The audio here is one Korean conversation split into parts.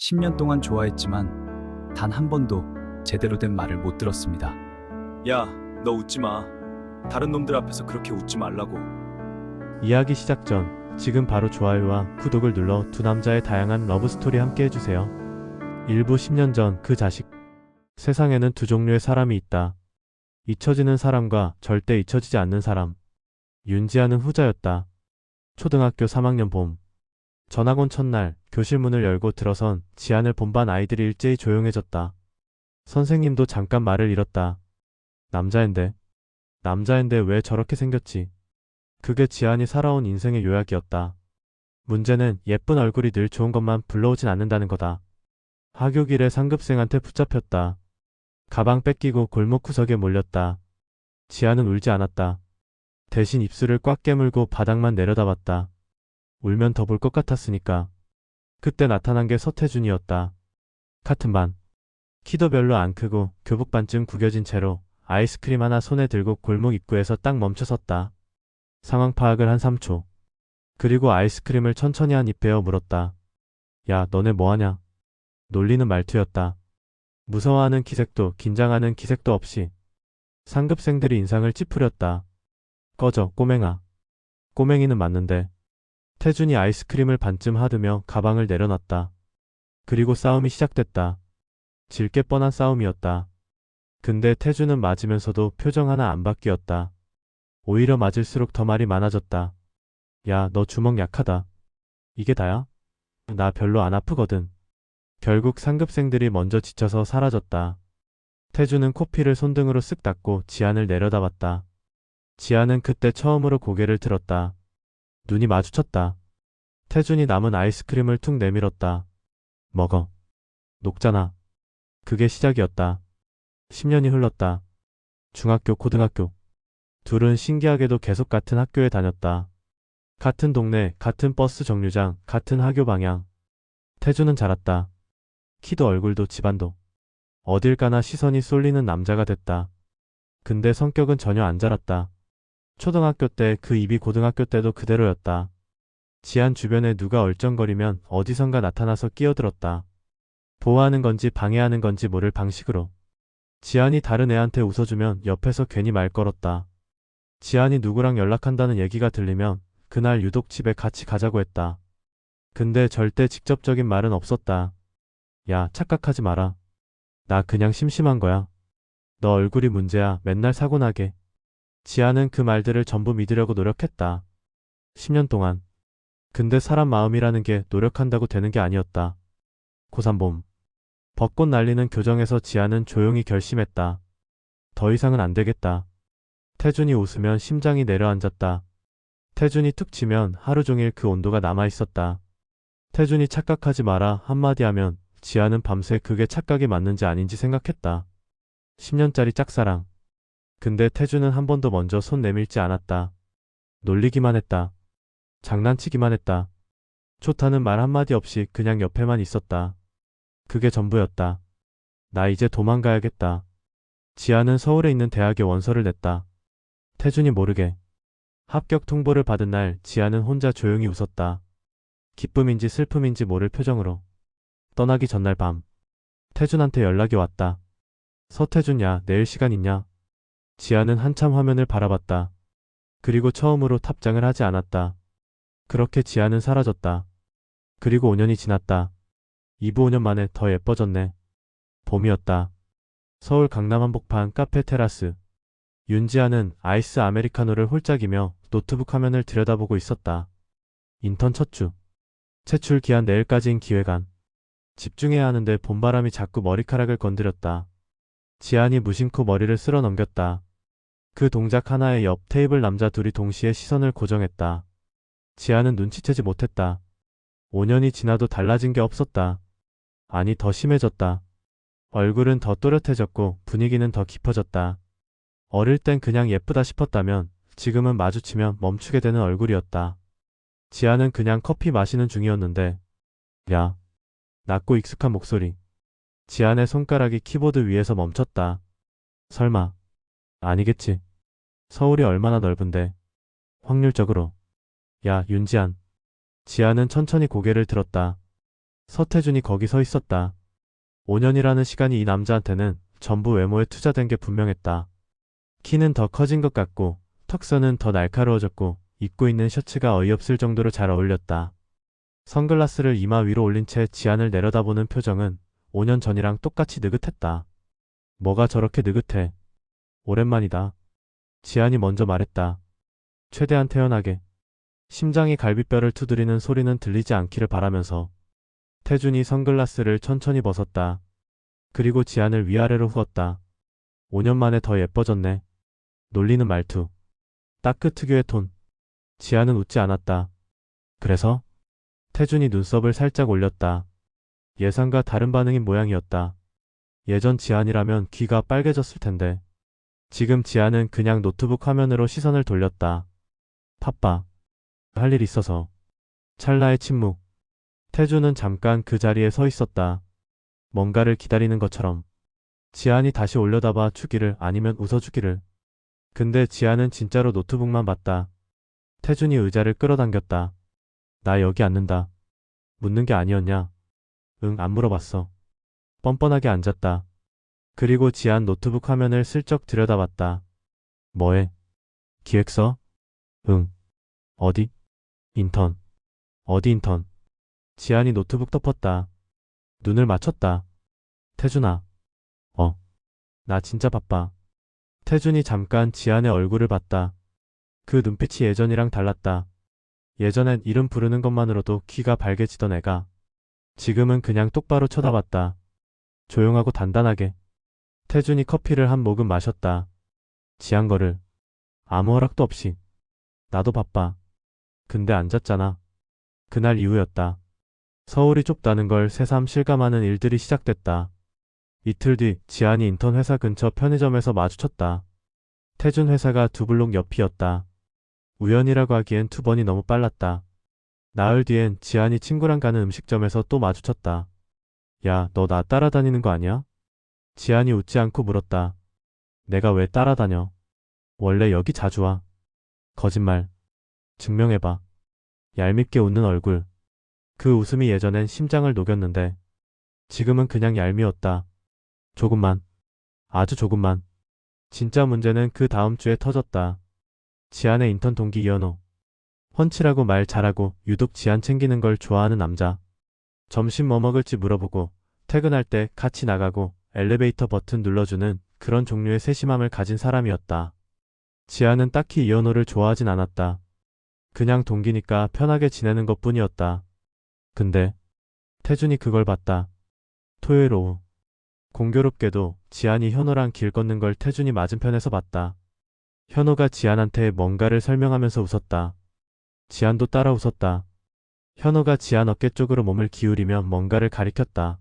10년 동안 좋아했지만 단 한 번도 제대로 된 말을 못 들었습니다. 야, 너 웃지 마. 다른 놈들 앞에서 그렇게 웃지 말라고. 이야기 시작 전 지금 바로 좋아요와 구독을 눌러 두 남자의 다양한 러브스토리 함께 해주세요. 일부 10년 전 그 자식. 세상에는 두 종류의 사람이 있다. 잊혀지는 사람과 절대 잊혀지지 않는 사람. 윤지아는 후자였다. 초등학교 3학년 봄. 전학 온 첫날 교실 문을 열고 들어선 지안을 본반 아이들이 일제히 조용해졌다. 선생님도 잠깐 말을 잃었다. 남자인데 왜 저렇게 생겼지? 그게 지안이 살아온 인생의 요약이었다. 문제는 예쁜 얼굴이 늘 좋은 것만 불러오진 않는다는 거다. 하교길에 상급생한테 붙잡혔다. 가방 뺏기고 골목 구석에 몰렸다. 지안은 울지 않았다. 대신 입술을 꽉 깨물고 바닥만 내려다봤다. 울면 더 볼 것 같았으니까. 그때 나타난 게 서태준이었다. 같은 반. 키도 별로 안 크고 교복 반쯤 구겨진 채로 아이스크림 하나 손에 들고 골목 입구에서 딱 멈춰섰다. 상황 파악을 한 3초. 그리고 아이스크림을 천천히 한 입 베어 물었다. 야, 너네 뭐하냐? 놀리는 말투였다. 무서워하는 기색도 긴장하는 기색도 없이. 상급생들이 인상을 찌푸렸다. 꺼져, 꼬맹아. 꼬맹이는 맞는데. 태준이 아이스크림을 반쯤 하드며 가방을 내려놨다. 그리고 싸움이 시작됐다. 질 게 뻔한 싸움이었다. 근데 태준은 맞으면서도 표정 하나 안 바뀌었다. 오히려 맞을수록 더 말이 많아졌다. 야, 너 주먹 약하다. 이게 다야? 나 별로 안 아프거든. 결국 상급생들이 먼저 지쳐서 사라졌다. 태준은 코피를 손등으로 쓱 닦고 지안을 내려다봤다. 지안은 그때 처음으로 고개를 들었다. 눈이 마주쳤다. 태준이 남은 아이스크림을 툭 내밀었다. 먹어. 녹잖아. 그게 시작이었다. 10년이 흘렀다. 중학교, 고등학교. 둘은 신기하게도 계속 같은 학교에 다녔다. 같은 동네, 같은 버스 정류장, 같은 하교 방향. 태준은 자랐다. 키도 얼굴도 집안도. 어딜 가나 시선이 쏠리는 남자가 됐다. 근데 성격은 전혀 안 자랐다. 초등학교 때 그 입이 고등학교 때도 그대로였다. 지안 주변에 누가 얼쩡거리면 어디선가 나타나서 끼어들었다. 보호하는 건지 방해하는 건지 모를 방식으로. 지안이 다른 애한테 웃어주면 옆에서 괜히 말 걸었다. 지안이 누구랑 연락한다는 얘기가 들리면 그날 유독 집에 같이 가자고 했다. 근데 절대 직접적인 말은 없었다. 야, 착각하지 마라. 나 그냥 심심한 거야. 너 얼굴이 문제야. 맨날 사고 나게. 지안은 그 말들을 전부 믿으려고 노력했다. 10년 동안. 근데 사람 마음이라는 게 노력한다고 되는 게 아니었다. 고3 봄. 벚꽃 날리는 교정에서 지안은 조용히 결심했다. 더 이상은 안 되겠다. 태준이 웃으면 심장이 내려앉았다. 태준이 툭 치면 하루 종일 그 온도가 남아있었다. 태준이 착각하지 마라 한마디 하면 지안은 밤새 그게 착각이 맞는지 아닌지 생각했다. 10년짜리 짝사랑. 근데 태준은 한 번도 먼저 손 내밀지 않았다. 놀리기만 했다. 장난치기만 했다. 좋다는 말 한마디 없이 그냥 옆에만 있었다. 그게 전부였다. 나 이제 도망가야겠다. 지아는 서울에 있는 대학에 원서를 냈다. 태준이 모르게. 합격 통보를 받은 날 지아는 혼자 조용히 웃었다. 기쁨인지 슬픔인지 모를 표정으로. 떠나기 전날 밤. 태준한테 연락이 왔다. 서태준, 야, 내일 시간 있냐? 지아는 한참 화면을 바라봤다. 그리고 처음으로 답장을 하지 않았다. 그렇게 지아는 사라졌다. 그리고 5년이 지났다. 이브 5년 만에 더 예뻐졌네. 봄이었다. 서울 강남 한복판 카페 테라스. 윤지아는 아이스 아메리카노를 홀짝이며 노트북 화면을 들여다보고 있었다. 인턴 첫 주. 채출 기한 내일까지인 기획안. 집중해야 하는데 봄바람이 자꾸 머리카락을 건드렸다. 지안이 무심코 머리를 쓸어 넘겼다. 그 동작 하나에 옆 테이블 남자 둘이 동시에 시선을 고정했다. 지안은 눈치채지 못했다. 5년이 지나도 달라진 게 없었다. 아니, 더 심해졌다. 얼굴은 더 또렷해졌고 분위기는 더 깊어졌다. 어릴 땐 그냥 예쁘다 싶었다면 지금은 마주치면 멈추게 되는 얼굴이었다. 지안은 그냥 커피 마시는 중이었는데, 야. 낮고 익숙한 목소리. 지안의 손가락이 키보드 위에서 멈췄다. 설마. 아니겠지. 서울이 얼마나 넓은데. 확률적으로. 야, 윤지안. 지안은 천천히 고개를 들었다. 서태준이 거기 서 있었다. 5년이라는 시간이 이 남자한테는 전부 외모에 투자된 게 분명했다. 키는 더 커진 것 같고 턱선은 더 날카로워졌고 입고 있는 셔츠가 어이없을 정도로 잘 어울렸다. 선글라스를 이마 위로 올린 채 지안을 내려다보는 표정은 5년 전이랑 똑같이 느긋했다. 뭐가 저렇게 느긋해? 오랜만이다. 지안이 먼저 말했다. 최대한 태연하게. 심장이 갈비뼈를 두드리는 소리는 들리지 않기를 바라면서. 태준이 선글라스를 천천히 벗었다. 그리고 지안을 위아래로 후었다. 5년 만에 더 예뻐졌네. 놀리는 말투. 딱 그 특유의 톤. 지안은 웃지 않았다. 그래서? 태준이 눈썹을 살짝 올렸다. 예상과 다른 반응인 모양이었다. 예전 지안이라면 귀가 빨개졌을 텐데. 지금 지안은 그냥 노트북 화면으로 시선을 돌렸다. 바빠. 할 일 있어서. 찰나의 침묵. 태준은 잠깐 그 자리에 서 있었다. 뭔가를 기다리는 것처럼. 지안이 다시 올려다봐 주기를 아니면 웃어주기를. 근데 지안은 진짜로 노트북만 봤다. 태준이 의자를 끌어당겼다. 나 여기 앉는다. 묻는 게 아니었냐? 응, 안 물어봤어. 뻔뻔하게 앉았다. 그리고 지안 노트북 화면을 슬쩍 들여다봤다. 뭐해? 기획서? 응. 어디? 인턴. 어디 인턴? 지안이 노트북 덮었다. 눈을 맞췄다. 태준아. 나 진짜 바빠. 태준이 잠깐 지안의 얼굴을 봤다. 그 눈빛이 예전이랑 달랐다. 예전엔 이름 부르는 것만으로도 귀가 발개지던 애가 지금은 그냥 똑바로 쳐다봤다. 조용하고 단단하게. 태준이 커피를 한 모금 마셨다. 지안 거를. 아무 허락도 없이. 나도 바빠. 근데 앉았잖아. 그날 이후였다. 서울이 좁다는 걸 새삼 실감하는 일들이 시작됐다. 이틀 뒤 지안이 인턴 회사 근처 편의점에서 마주쳤다. 태준 회사가 두 블록 옆이었다. 우연이라고 하기엔 2번이 너무 빨랐다. 나흘 뒤엔 지안이 친구랑 가는 음식점에서 또 마주쳤다. 야, 너 나 따라다니는 거 아니야? 지안이 웃지 않고 물었다. 내가 왜 따라다녀? 원래 여기 자주 와. 거짓말. 증명해봐. 얄밉게 웃는 얼굴. 그 웃음이 예전엔 심장을 녹였는데 지금은 그냥 얄미웠다. 조금만. 아주 조금만. 진짜 문제는 그 다음 주에 터졌다. 지안의 인턴 동기 이현호. 훤칠하고 말 잘하고 유독 지안 챙기는 걸 좋아하는 남자. 점심 뭐 먹을지 물어보고 퇴근할 때 같이 나가고 엘리베이터 버튼 눌러주는 그런 종류의 세심함을 가진 사람이었다. 지안은 딱히 이현호를 좋아하진 않았다. 그냥 동기니까 편하게 지내는 것뿐이었다. 근데 태준이 그걸 봤다. 토요일 오후. 공교롭게도 지안이 현호랑 길 걷는 걸 태준이 맞은편에서 봤다. 현호가 지안한테 뭔가를 설명하면서 웃었다. 지안도 따라 웃었다. 현호가 지안 어깨 쪽으로 몸을 기울이며 뭔가를 가리켰다.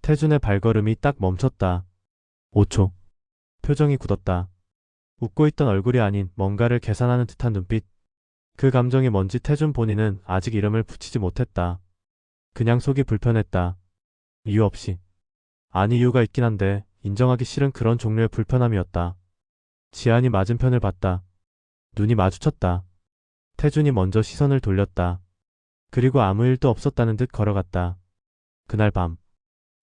태준의 발걸음이 딱 멈췄다. 5초. 표정이 굳었다. 웃고 있던 얼굴이 아닌 뭔가를 계산하는 듯한 눈빛. 그 감정이 뭔지 태준 본인은 아직 이름을 붙이지 못했다. 그냥 속이 불편했다. 이유 없이. 아니 이유가 있긴 한데 인정하기 싫은 그런 종류의 불편함이었다. 지안이 맞은편을 봤다. 눈이 마주쳤다. 태준이 먼저 시선을 돌렸다. 그리고 아무 일도 없었다는 듯 걸어갔다. 그날 밤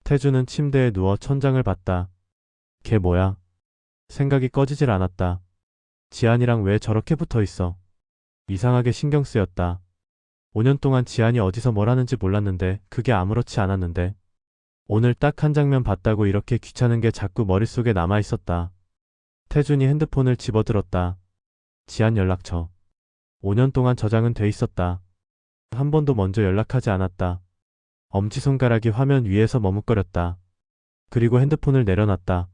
태준은 침대에 누워 천장을 봤다. 걔 뭐야? 생각이 꺼지질 않았다. 지안이랑 왜 저렇게 붙어있어? 이상하게 신경 쓰였다. 5년 동안 지안이 어디서 뭘 하는지 몰랐는데 그게 아무렇지 않았는데 오늘 딱 한 장면 봤다고 이렇게 귀찮은 게 자꾸 머릿속에 남아있었다. 태준이 핸드폰을 집어들었다. 지안 연락처. 5년 동안 저장은 돼 있었다. 한 번도 먼저 연락하지 않았다. 엄지손가락이 화면 위에서 머뭇거렸다. 그리고 핸드폰을 내려놨다.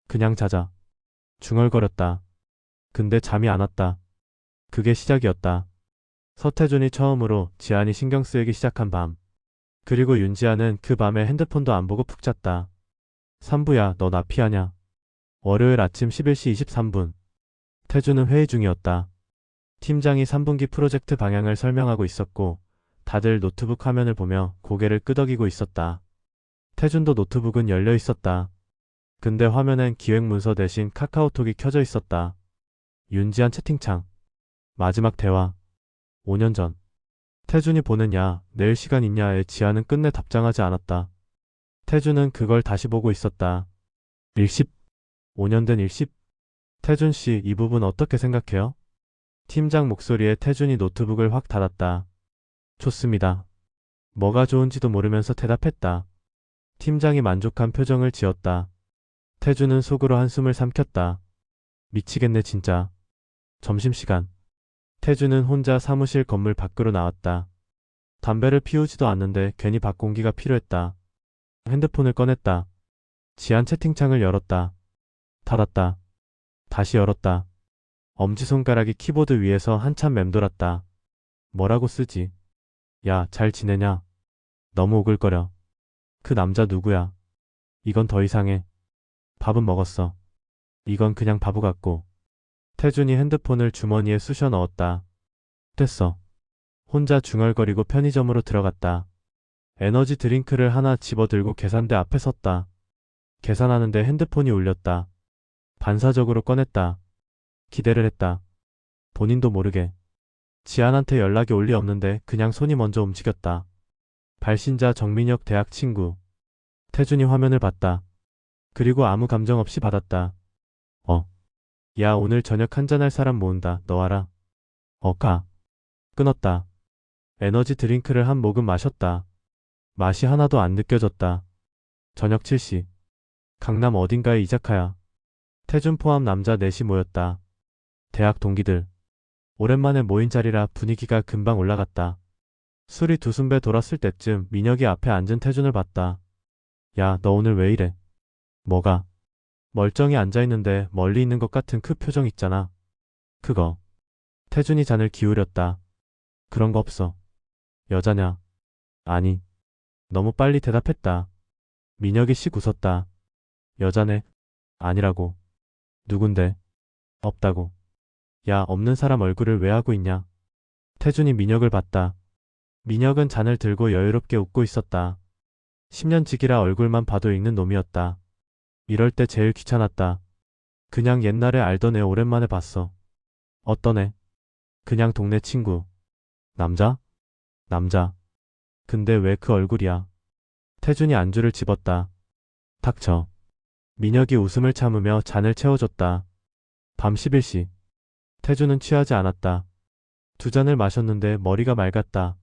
그냥 자자. 중얼거렸다. 근데 잠이 안 왔다. 그게 시작이었다. 서태준이 처음으로 지안이 신경 쓰이기 시작한 밤. 그리고 윤지아는 그 밤에 핸드폰도 안 보고 푹 잤다. 3부야, 너 나 피하냐? 월요일 아침 11시 23분. 태준은 회의 중이었다. 팀장이 3분기 프로젝트 방향을 설명하고 있었고 다들 노트북 화면을 보며 고개를 끄덕이고 있었다. 태준도 노트북은 열려 있었다. 근데 화면엔 기획 문서 대신 카카오톡이 켜져 있었다. 윤지한 채팅창. 마지막 대화. 5년 전. 태준이 보는 야, 내일 시간 있냐에 지아는 끝내 답장하지 않았다. 태준은 그걸 다시 보고 있었다. 일십. 5년 된 일십. 태준 씨, 이 부분 어떻게 생각해요? 팀장 목소리에 태준이 노트북을 확 닫았다. 좋습니다. 뭐가 좋은지도 모르면서 대답했다. 팀장이 만족한 표정을 지었다. 태준은 속으로 한숨을 삼켰다. 미치겠네 진짜. 점심시간. 태준은 혼자 사무실 건물 밖으로 나왔다. 담배를 피우지도 않는데 괜히 밖 공기가 필요했다. 핸드폰을 꺼냈다. 지안 채팅창을 열었다. 닫았다. 다시 열었다. 엄지손가락이 키보드 위에서 한참 맴돌았다. 뭐라고 쓰지? 야, 잘 지내냐? 너무 오글거려. 그 남자 누구야? 이건 더 이상해. 밥은 먹었어. 이건 그냥 바보 같고. 태준이 핸드폰을 주머니에 쑤셔 넣었다. 됐어. 혼자 중얼거리고 편의점으로 들어갔다. 에너지 드링크를 하나 집어들고 계산대 앞에 섰다. 계산하는데 핸드폰이 울렸다. 반사적으로 꺼냈다. 기대를 했다. 본인도 모르게. 지안한테 연락이 올 리 없는데 그냥 손이 먼저 움직였다. 발신자 정민혁 대학 친구. 태준이 화면을 봤다. 그리고 아무 감정 없이 받았다. 야, 오늘 저녁 한잔할 사람 모은다. 너 알아? 가. 끊었다. 에너지 드링크를 한 모금 마셨다. 맛이 하나도 안 느껴졌다. 저녁 7시. 강남 어딘가의 이자카야. 태준 포함 남자 넷이 모였다. 대학 동기들. 오랜만에 모인 자리라 분위기가 금방 올라갔다. 술이 두 순배 돌았을 때쯤 민혁이 앞에 앉은 태준을 봤다. 야, 너 오늘 왜 이래? 뭐가? 멀쩡히 앉아있는데 멀리 있는 것 같은 그 표정 있잖아. 그거. 태준이 잔을 기울였다. 그런 거 없어. 여자냐? 아니. 너무 빨리 대답했다. 민혁이 씩 웃었다. 여자네? 아니라고. 누군데? 없다고. 야, 없는 사람 얼굴을 왜 하고 있냐? 태준이 민혁을 봤다. 민혁은 잔을 들고 여유롭게 웃고 있었다. 10년 지기라 얼굴만 봐도 읽는 놈이었다. 이럴 때 제일 귀찮았다. 그냥 옛날에 알던 애 오랜만에 봤어. 어떤 애? 그냥 동네 친구. 남자? 남자. 근데 왜 그 얼굴이야? 태준이 안주를 집었다. 닥쳐. 민혁이 웃음을 참으며 잔을 채워줬다. 밤 11시. 태준은 취하지 않았다. 두 잔을 마셨는데 머리가 맑았다.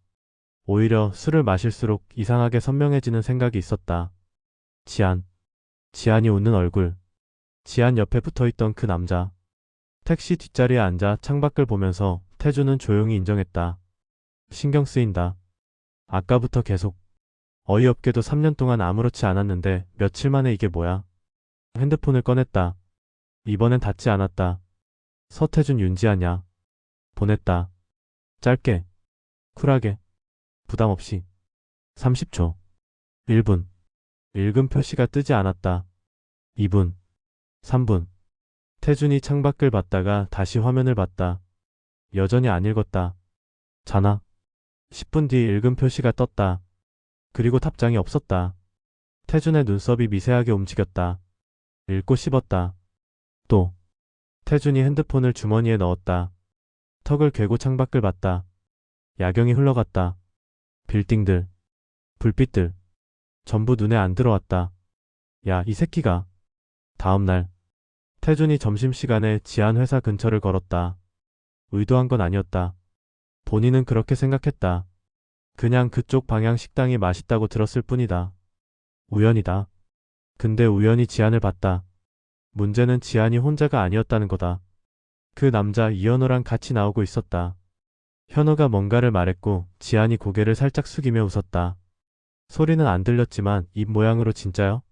오히려 술을 마실수록 이상하게 선명해지는 생각이 있었다. 지안. 지안이 웃는 얼굴. 지안 옆에 붙어있던 그 남자. 택시 뒷자리에 앉아 창밖을 보면서 태준은 조용히 인정했다. 신경 쓰인다. 아까부터 계속. 어이없게도 3년 동안 아무렇지 않았는데 며칠 만에 이게 뭐야? 핸드폰을 꺼냈다. 이번엔 닫지 않았다. 서태준 윤지아냐? 보냈다. 짧게. 쿨하게. 부담 없이. 30초. 1분. 읽음 표시가 뜨지 않았다. 2분. 3분. 태준이 창밖을 봤다가 다시 화면을 봤다. 여전히 안 읽었다. 자나? 10분 뒤 읽음 표시가 떴다. 그리고 답장이 없었다. 태준의 눈썹이 미세하게 움직였다. 읽고 씹었다. 또. 태준이 핸드폰을 주머니에 넣었다. 턱을 괴고 창밖을 봤다. 야경이 흘러갔다. 빌딩들. 불빛들. 전부 눈에 안 들어왔다. 야, 이 새끼가. 다음 날. 태준이 점심시간에 지안 회사 근처를 걸었다. 의도한 건 아니었다. 본인은 그렇게 생각했다. 그냥 그쪽 방향 식당이 맛있다고 들었을 뿐이다. 우연이다. 근데 우연히 지안을 봤다. 문제는 지안이 혼자가 아니었다는 거다. 그 남자 이현우랑 같이 나오고 있었다. 현우가 뭔가를 말했고 지안이 고개를 살짝 숙이며 웃었다. 소리는 안 들렸지만 입 모양으로 진짜요?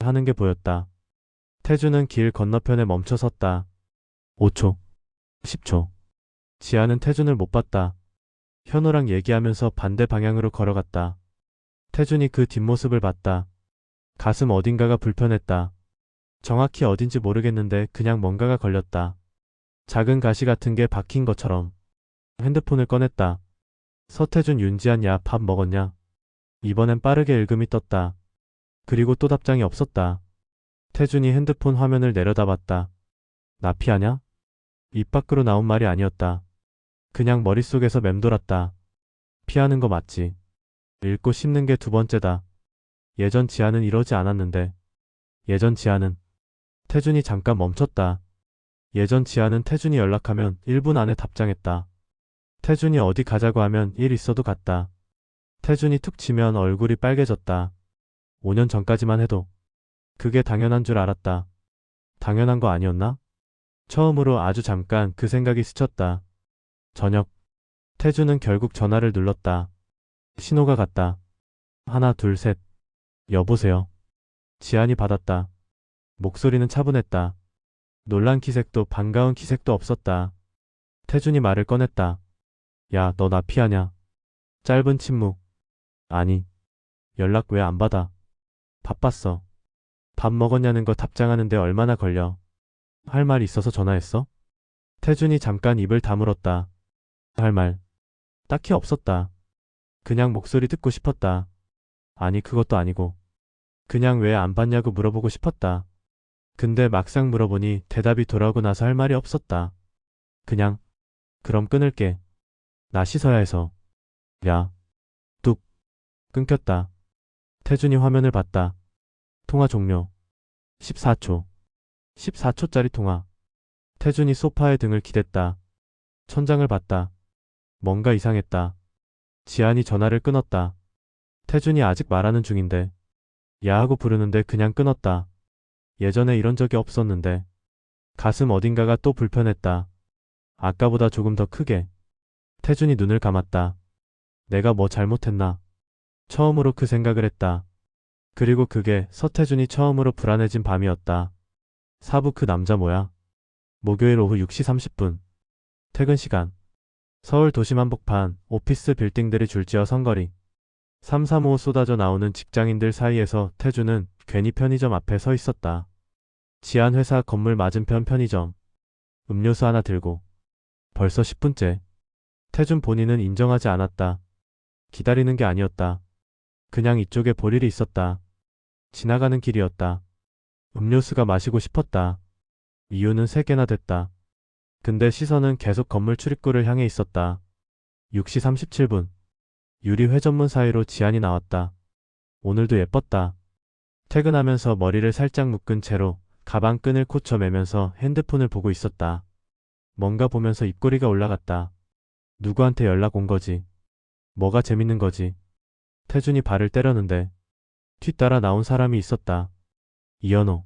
하는 게 보였다. 태준은 길 건너편에 멈춰 섰다. 5초. 10초. 지안은 태준을 못 봤다. 현우랑 얘기하면서 반대 방향으로 걸어갔다. 태준이 그 뒷모습을 봤다. 가슴 어딘가가 불편했다. 정확히 어딘지 모르겠는데 그냥 뭔가가 걸렸다. 작은 가시 같은 게 박힌 것처럼. 핸드폰을 꺼냈다. 서태준 윤지한 야, 밥 먹었냐? 이번엔 빠르게 읽음이 떴다. 그리고 또 답장이 없었다. 태준이 핸드폰 화면을 내려다봤다. 나 피하냐? 입 밖으로 나온 말이 아니었다. 그냥 머릿속에서 맴돌았다. 피하는 거 맞지? 읽고 씹는 게 두 번째다. 예전 지아는 이러지 않았는데. 예전 지아는 태준이 잠깐 멈췄다. 예전 지아는 태준이 연락하면 1분 안에 답장했다. 태준이 어디 가자고 하면 일 있어도 갔다. 태준이 툭 치면 얼굴이 빨개졌다. 5년 전까지만 해도 그게 당연한 줄 알았다. 당연한 거 아니었나? 처음으로 아주 잠깐 그 생각이 스쳤다. 저녁. 태준은 결국 전화를 눌렀다. 신호가 갔다. 하나, 둘, 셋. 여보세요. 지안이 받았다. 목소리는 차분했다. 놀란 기색도 반가운 기색도 없었다. 태준이 말을 꺼냈다. 야, 너 나 피하냐? 짧은 침묵. 아니. 연락 왜 안 받아? 바빴어. 밥 먹었냐는 거 답장하는데 얼마나 걸려? 할 말 있어서 전화했어? 태준이 잠깐 입을 다물었다. 할 말. 딱히 없었다. 그냥 목소리 듣고 싶었다. 아니, 그것도 아니고. 그냥 왜 안 받냐고 물어보고 싶었다. 근데 막상 물어보니 대답이 돌아오고 나서 할 말이 없었다. 그냥, 그럼 끊을게. 나 씻어야 해서. 야. 뚝. 끊겼다. 태준이 화면을 봤다. 통화 종료. 14초. 14초짜리 통화. 태준이 소파에 등을 기댔다. 천장을 봤다. 뭔가 이상했다. 지안이 전화를 끊었다. 태준이 아직 말하는 중인데. 야 하고 부르는데 그냥 끊었다. 예전에 이런 적이 없었는데. 가슴 어딘가가 또 불편했다. 아까보다 조금 더 크게. 태준이 눈을 감았다. 내가 뭐 잘못했나? 처음으로 그 생각을 했다. 그리고 그게 서태준이 처음으로 불안해진 밤이었다. 사부 그 남자 뭐야? 목요일 오후 6시 30분. 퇴근 시간. 서울 도심 한복판 오피스 빌딩들이 줄지어 선거리. 335 쏟아져 나오는 직장인들 사이에서 태준은 괜히 편의점 앞에 서 있었다. 지안 회사 건물 맞은편 편의점. 음료수 하나 들고. 벌써 10분째. 태준 본인은 인정하지 않았다. 기다리는 게 아니었다. 그냥 이쪽에 볼 일이 있었다. 지나가는 길이었다. 음료수가 마시고 싶었다. 이유는 3개나 됐다. 근데 시선은 계속 건물 출입구를 향해 있었다. 6시 37분. 유리 회전문 사이로 지안이 나왔다. 오늘도 예뻤다. 퇴근하면서 머리를 살짝 묶은 채로 가방 끈을 꽂혀 매면서 핸드폰을 보고 있었다. 뭔가 보면서 입꼬리가 올라갔다. 누구한테 연락 온 거지? 뭐가 재밌는 거지? 태준이 발을 때렸는데 뒤따라 나온 사람이 있었다. 이현호.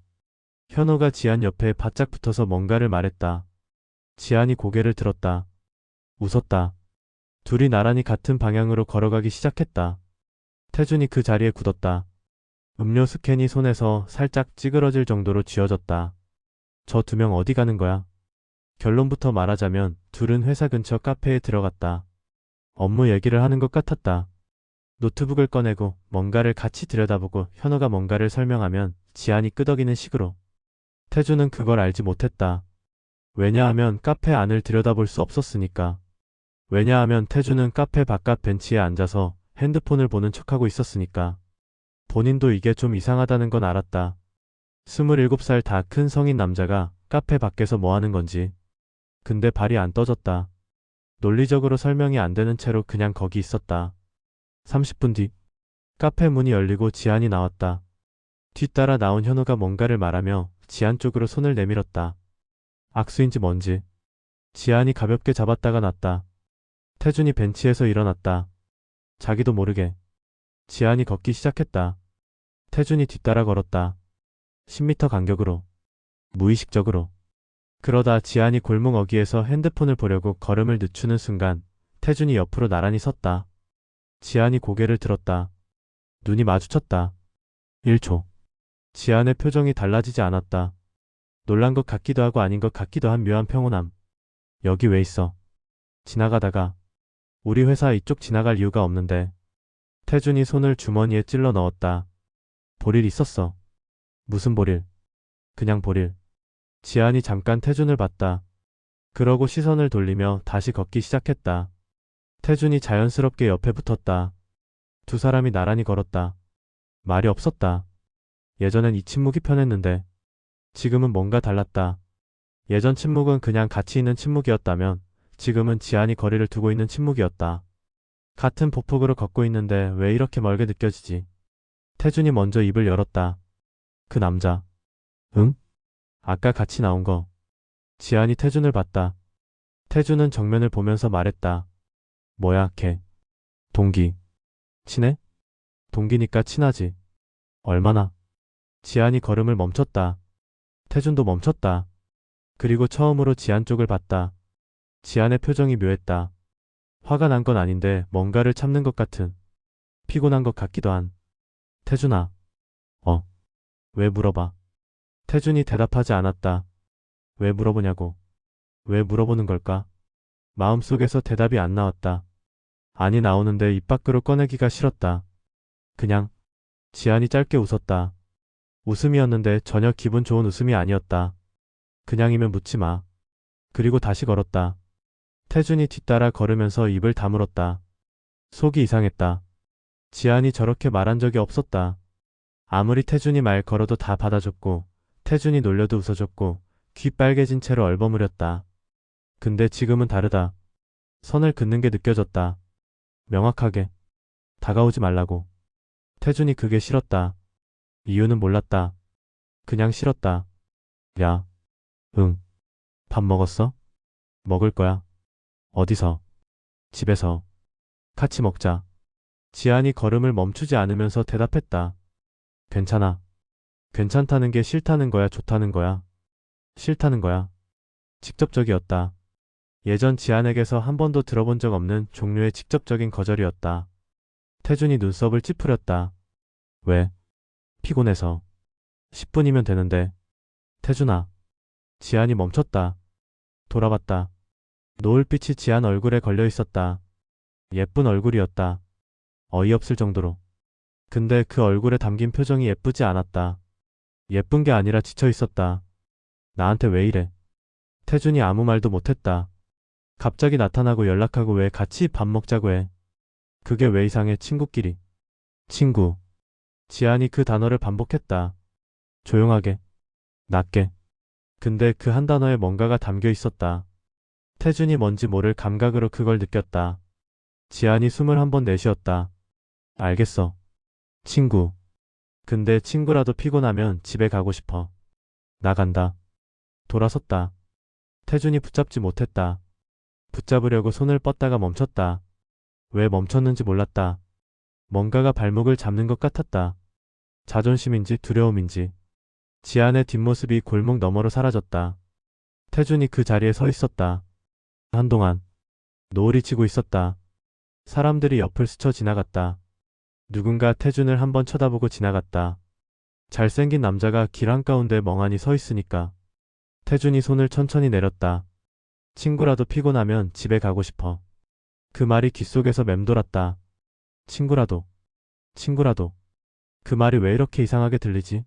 현호가 지안 옆에 바짝 붙어서 뭔가를 말했다. 지안이 고개를 들었다. 웃었다. 둘이 나란히 같은 방향으로 걸어가기 시작했다. 태준이 그 자리에 굳었다. 음료수 캔이 손에서 살짝 찌그러질 정도로 쥐어졌다. 저 2명 어디 가는 거야? 결론부터 말하자면 둘은 회사 근처 카페에 들어갔다. 업무 얘기를 하는 것 같았다. 노트북을 꺼내고 뭔가를 같이 들여다보고 현호가 뭔가를 설명하면 지안이 끄덕이는 식으로. 태준은 그걸 알지 못했다. 왜냐하면 카페 안을 들여다볼 수 없었으니까. 왜냐하면 태준은 카페 바깥 벤치에 앉아서 핸드폰을 보는 척하고 있었으니까. 본인도 이게 좀 이상하다는 건 알았다. 27살 다 큰 성인 남자가 카페 밖에서 뭐 하는 건지. 근데 발이 안 떠졌다. 논리적으로 설명이 안 되는 채로 그냥 거기 있었다. 30분 뒤. 카페 문이 열리고 지안이 나왔다. 뒤따라 나온 현우가 뭔가를 말하며 지안 쪽으로 손을 내밀었다. 악수인지 뭔지. 지안이 가볍게 잡았다가 놨다. 태준이 벤치에서 일어났다. 자기도 모르게. 지안이 걷기 시작했다. 태준이 뒤따라 걸었다. 10m 간격으로. 무의식적으로. 그러다 지안이 골목 어귀에서 핸드폰을 보려고 걸음을 늦추는 순간 태준이 옆으로 나란히 섰다. 지안이 고개를 들었다. 눈이 마주쳤다. 1초. 지안의 표정이 달라지지 않았다. 놀란 것 같기도 하고 아닌 것 같기도 한 묘한 평온함. 여기 왜 있어? 지나가다가. 우리 회사 이쪽 지나갈 이유가 없는데. 태준이 손을 주머니에 찔러 넣었다. 볼일 있었어. 무슨 볼일? 그냥 볼일. 지안이 잠깐 태준을 봤다. 그러고 시선을 돌리며 다시 걷기 시작했다. 태준이 자연스럽게 옆에 붙었다. 두 사람이 나란히 걸었다. 말이 없었다. 예전엔 이 침묵이 편했는데 지금은 뭔가 달랐다. 예전 침묵은 그냥 같이 있는 침묵이었다면 지금은 지안이 거리를 두고 있는 침묵이었다. 같은 보폭으로 걷고 있는데 왜 이렇게 멀게 느껴지지? 태준이 먼저 입을 열었다. 그 남자. 응? 아까 같이 나온 거. 지안이 태준을 봤다. 태준은 정면을 보면서 말했다. 뭐야, 걔. 동기. 친해? 동기니까 친하지. 얼마나? 지안이 걸음을 멈췄다. 태준도 멈췄다. 그리고 처음으로 지안 쪽을 봤다. 지안의 표정이 묘했다. 화가 난 건 아닌데 뭔가를 참는 것 같은. 피곤한 것 같기도 한. 태준아. 왜 물어봐? 태준이 대답하지 않았다. 왜 물어보냐고. 왜 물어보는 걸까? 마음속에서 대답이 안 나왔다. 아니 나오는데 입 밖으로 꺼내기가 싫었다. 그냥. 지안이 짧게 웃었다. 웃음이었는데 전혀 기분 좋은 웃음이 아니었다. 그냥이면 묻지 마. 그리고 다시 걸었다. 태준이 뒤따라 걸으면서 입을 다물었다. 속이 이상했다. 지안이 저렇게 말한 적이 없었다. 아무리 태준이 말 걸어도 다 받아줬고, 태준이 놀려도 웃어줬고, 귀 빨개진 채로 얼버무렸다. 근데 지금은 다르다. 선을 긋는 게 느껴졌다. 명확하게. 다가오지 말라고. 태준이 그게 싫었다. 이유는 몰랐다. 그냥 싫었다. 야. 응. 밥 먹었어? 먹을 거야. 어디서? 집에서. 같이 먹자. 지안이 걸음을 멈추지 않으면서 대답했다. 괜찮아. 괜찮다는 게 싫다는 거야, 좋다는 거야? 싫다는 거야. 직접적이었다. 예전 지안에게서 한 번도 들어본 적 없는 종류의 직접적인 거절이었다. 태준이 눈썹을 찌푸렸다. 왜? 피곤해서. 10분이면 되는데. 태준아. 지안이 멈췄다. 돌아봤다. 노을빛이 지안 얼굴에 걸려 있었다. 예쁜 얼굴이었다. 어이없을 정도로. 근데 그 얼굴에 담긴 표정이 예쁘지 않았다. 예쁜 게 아니라 지쳐 있었다. 나한테 왜 이래? 태준이 아무 말도 못했다. 갑자기 나타나고 연락하고 왜 같이 밥 먹자고 해. 그게 왜 이상해, 친구끼리. 친구. 지안이 그 단어를 반복했다. 조용하게. 낮게. 근데 그 한 단어에 뭔가가 담겨 있었다. 태준이 뭔지 모를 감각으로 그걸 느꼈다. 지안이 숨을 한 번 내쉬었다. 알겠어. 친구. 근데 친구라도 피곤하면 집에 가고 싶어. 나간다. 돌아섰다. 태준이 붙잡지 못했다. 붙잡으려고 손을 뻗다가 멈췄다. 왜 멈췄는지 몰랐다. 뭔가가 발목을 잡는 것 같았다. 자존심인지 두려움인지. 지안의 뒷모습이 골목 너머로 사라졌다. 태준이 그 자리에 서 있었다. 한동안. 노을이 지고 있었다. 사람들이 옆을 스쳐 지나갔다. 누군가 태준을 한번 쳐다보고 지나갔다. 잘생긴 남자가 길 한가운데 멍하니 서 있으니까. 태준이 손을 천천히 내렸다. 친구라도 피곤하면 집에 가고 싶어. 그 말이 귓속에서 맴돌았다. 친구라도. 친구라도. 그 말이 왜 이렇게 이상하게 들리지?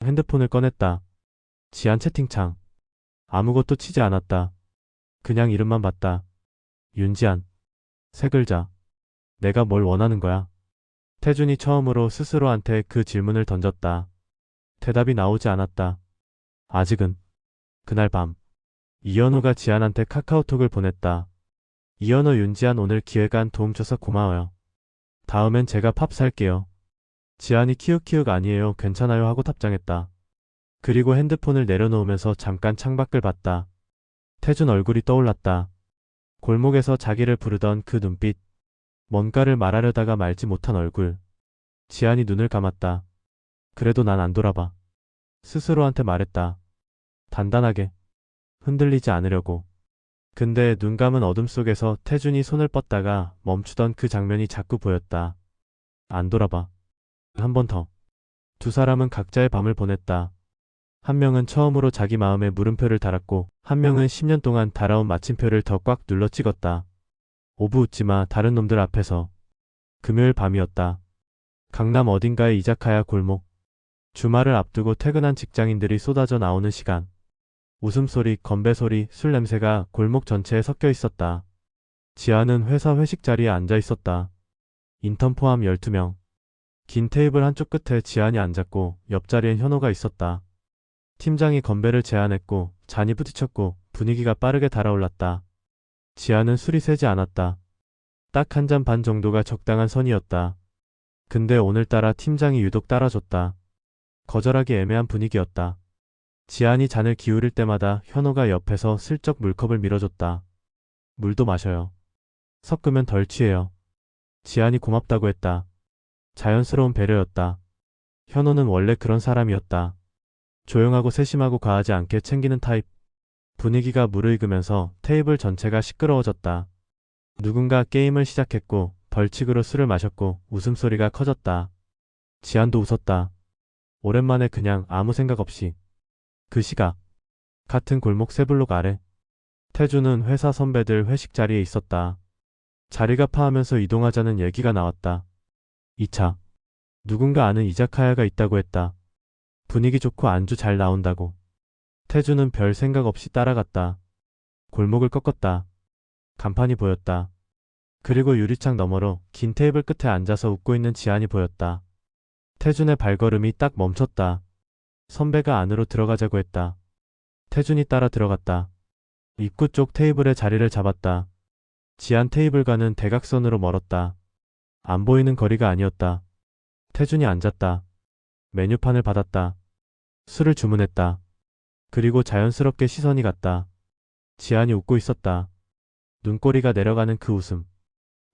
핸드폰을 꺼냈다. 지안 채팅창. 아무것도 치지 않았다. 그냥 이름만 봤다. 윤지안. 세 글자. 내가 뭘 원하는 거야? 태준이 처음으로 스스로한테 그 질문을 던졌다. 대답이 나오지 않았다. 아직은. 그날 밤. 이현우가 지안한테 카카오톡을 보냈다. 이현우 윤지안 오늘 기획안 도움 줘서 고마워요. 다음엔 제가 팝 살게요. 지안이 키읔키읔 아니에요 괜찮아요 하고 답장했다. 그리고 핸드폰을 내려놓으면서 잠깐 창밖을 봤다. 태준 얼굴이 떠올랐다. 골목에서 자기를 부르던 그 눈빛. 뭔가를 말하려다가 말지 못한 얼굴. 지안이 눈을 감았다. 그래도 난 안 돌아봐. 스스로한테 말했다. 단단하게. 흔들리지 않으려고. 근데 눈 감은 어둠 속에서 태준이 손을 뻗다가 멈추던 그 장면이 자꾸 보였다. 안 돌아봐. 한 번 더. 두 사람은 각자의 밤을 보냈다. 한 명은 처음으로 자기 마음에 물음표를 달았고 한 명은 10년 동안 달아온 마침표를 더 꽉 눌러 찍었다. 오부 웃지마 다른 놈들 앞에서. 금요일 밤이었다. 강남 어딘가의 이자카야 골목. 주말을 앞두고 퇴근한 직장인들이 쏟아져 나오는 시간. 웃음소리, 건배소리, 술 냄새가 골목 전체에 섞여 있었다. 지아는 회사 회식 자리에 앉아 있었다. 인턴 포함 12명. 긴 테이블 한쪽 끝에 지안이 앉았고 옆자리엔 현호가 있었다. 팀장이 건배를 제안했고 잔이 부딪혔고 분위기가 빠르게 달아올랐다. 지아는 술이 세지 않았다. 딱 한 잔 반 정도가 적당한 선이었다. 근데 오늘따라 팀장이 유독 따라줬다. 거절하기 애매한 분위기였다. 지안이 잔을 기울일 때마다 현호가 옆에서 슬쩍 물컵을 밀어줬다. 물도 마셔요. 섞으면 덜 취해요. 지안이 고맙다고 했다. 자연스러운 배려였다. 현호는 원래 그런 사람이었다. 조용하고 세심하고 과하지 않게 챙기는 타입. 분위기가 무르익으면서 테이블 전체가 시끄러워졌다. 누군가 게임을 시작했고 벌칙으로 술을 마셨고 웃음소리가 커졌다. 지안도 웃었다. 오랜만에 그냥 아무 생각 없이. 그 시각 같은 골목 세블록 아래 태주는 회사 선배들 회식 자리에 있었다. 자리가 파하면서 이동하자는 얘기가 나왔다. 2차 누군가 아는 이자카야가 있다고 했다. 분위기 좋고 안주 잘 나온다고. 태주는 별 생각 없이 따라갔다. 골목을 꺾었다. 간판이 보였다. 그리고 유리창 너머로 긴 테이블 끝에 앉아서 웃고 있는 지안이 보였다. 태준의 발걸음이 딱 멈췄다. 선배가 안으로 들어가자고 했다. 태준이 따라 들어갔다. 입구 쪽 테이블에 자리를 잡았다. 지안 테이블과는 대각선으로 멀었다. 안 보이는 거리가 아니었다. 태준이 앉았다. 메뉴판을 받았다. 술을 주문했다. 그리고 자연스럽게 시선이 갔다. 지안이 웃고 있었다. 눈꼬리가 내려가는 그 웃음.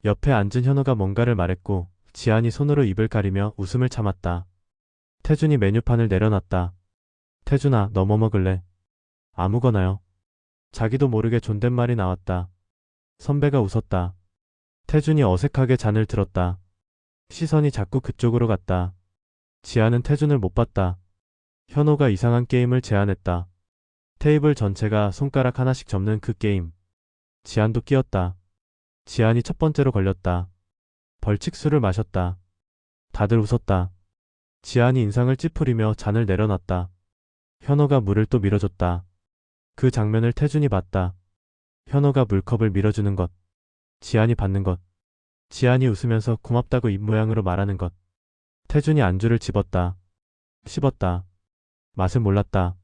옆에 앉은 현우가 뭔가를 말했고 지안이 손으로 입을 가리며 웃음을 참았다. 태준이 메뉴판을 내려놨다. 태준아, 너 뭐 먹을래? 아무거나요. 자기도 모르게 존댓말이 나왔다. 선배가 웃었다. 태준이 어색하게 잔을 들었다. 시선이 자꾸 그쪽으로 갔다. 지안은 태준을 못 봤다. 현호가 이상한 게임을 제안했다. 테이블 전체가 손가락 하나씩 접는 그 게임. 지안도 끼었다. 지안이 첫 번째로 걸렸다. 벌칙 술을 마셨다. 다들 웃었다. 지안이 인상을 찌푸리며 잔을 내려놨다. 현호가 물을 또 밀어줬다. 그 장면을 태준이 봤다. 현호가 물컵을 밀어주는 것. 지안이 받는 것. 지안이 웃으면서 고맙다고 입모양으로 말하는 것. 태준이 안주를 집었다. 씹었다. 맛을 몰랐다.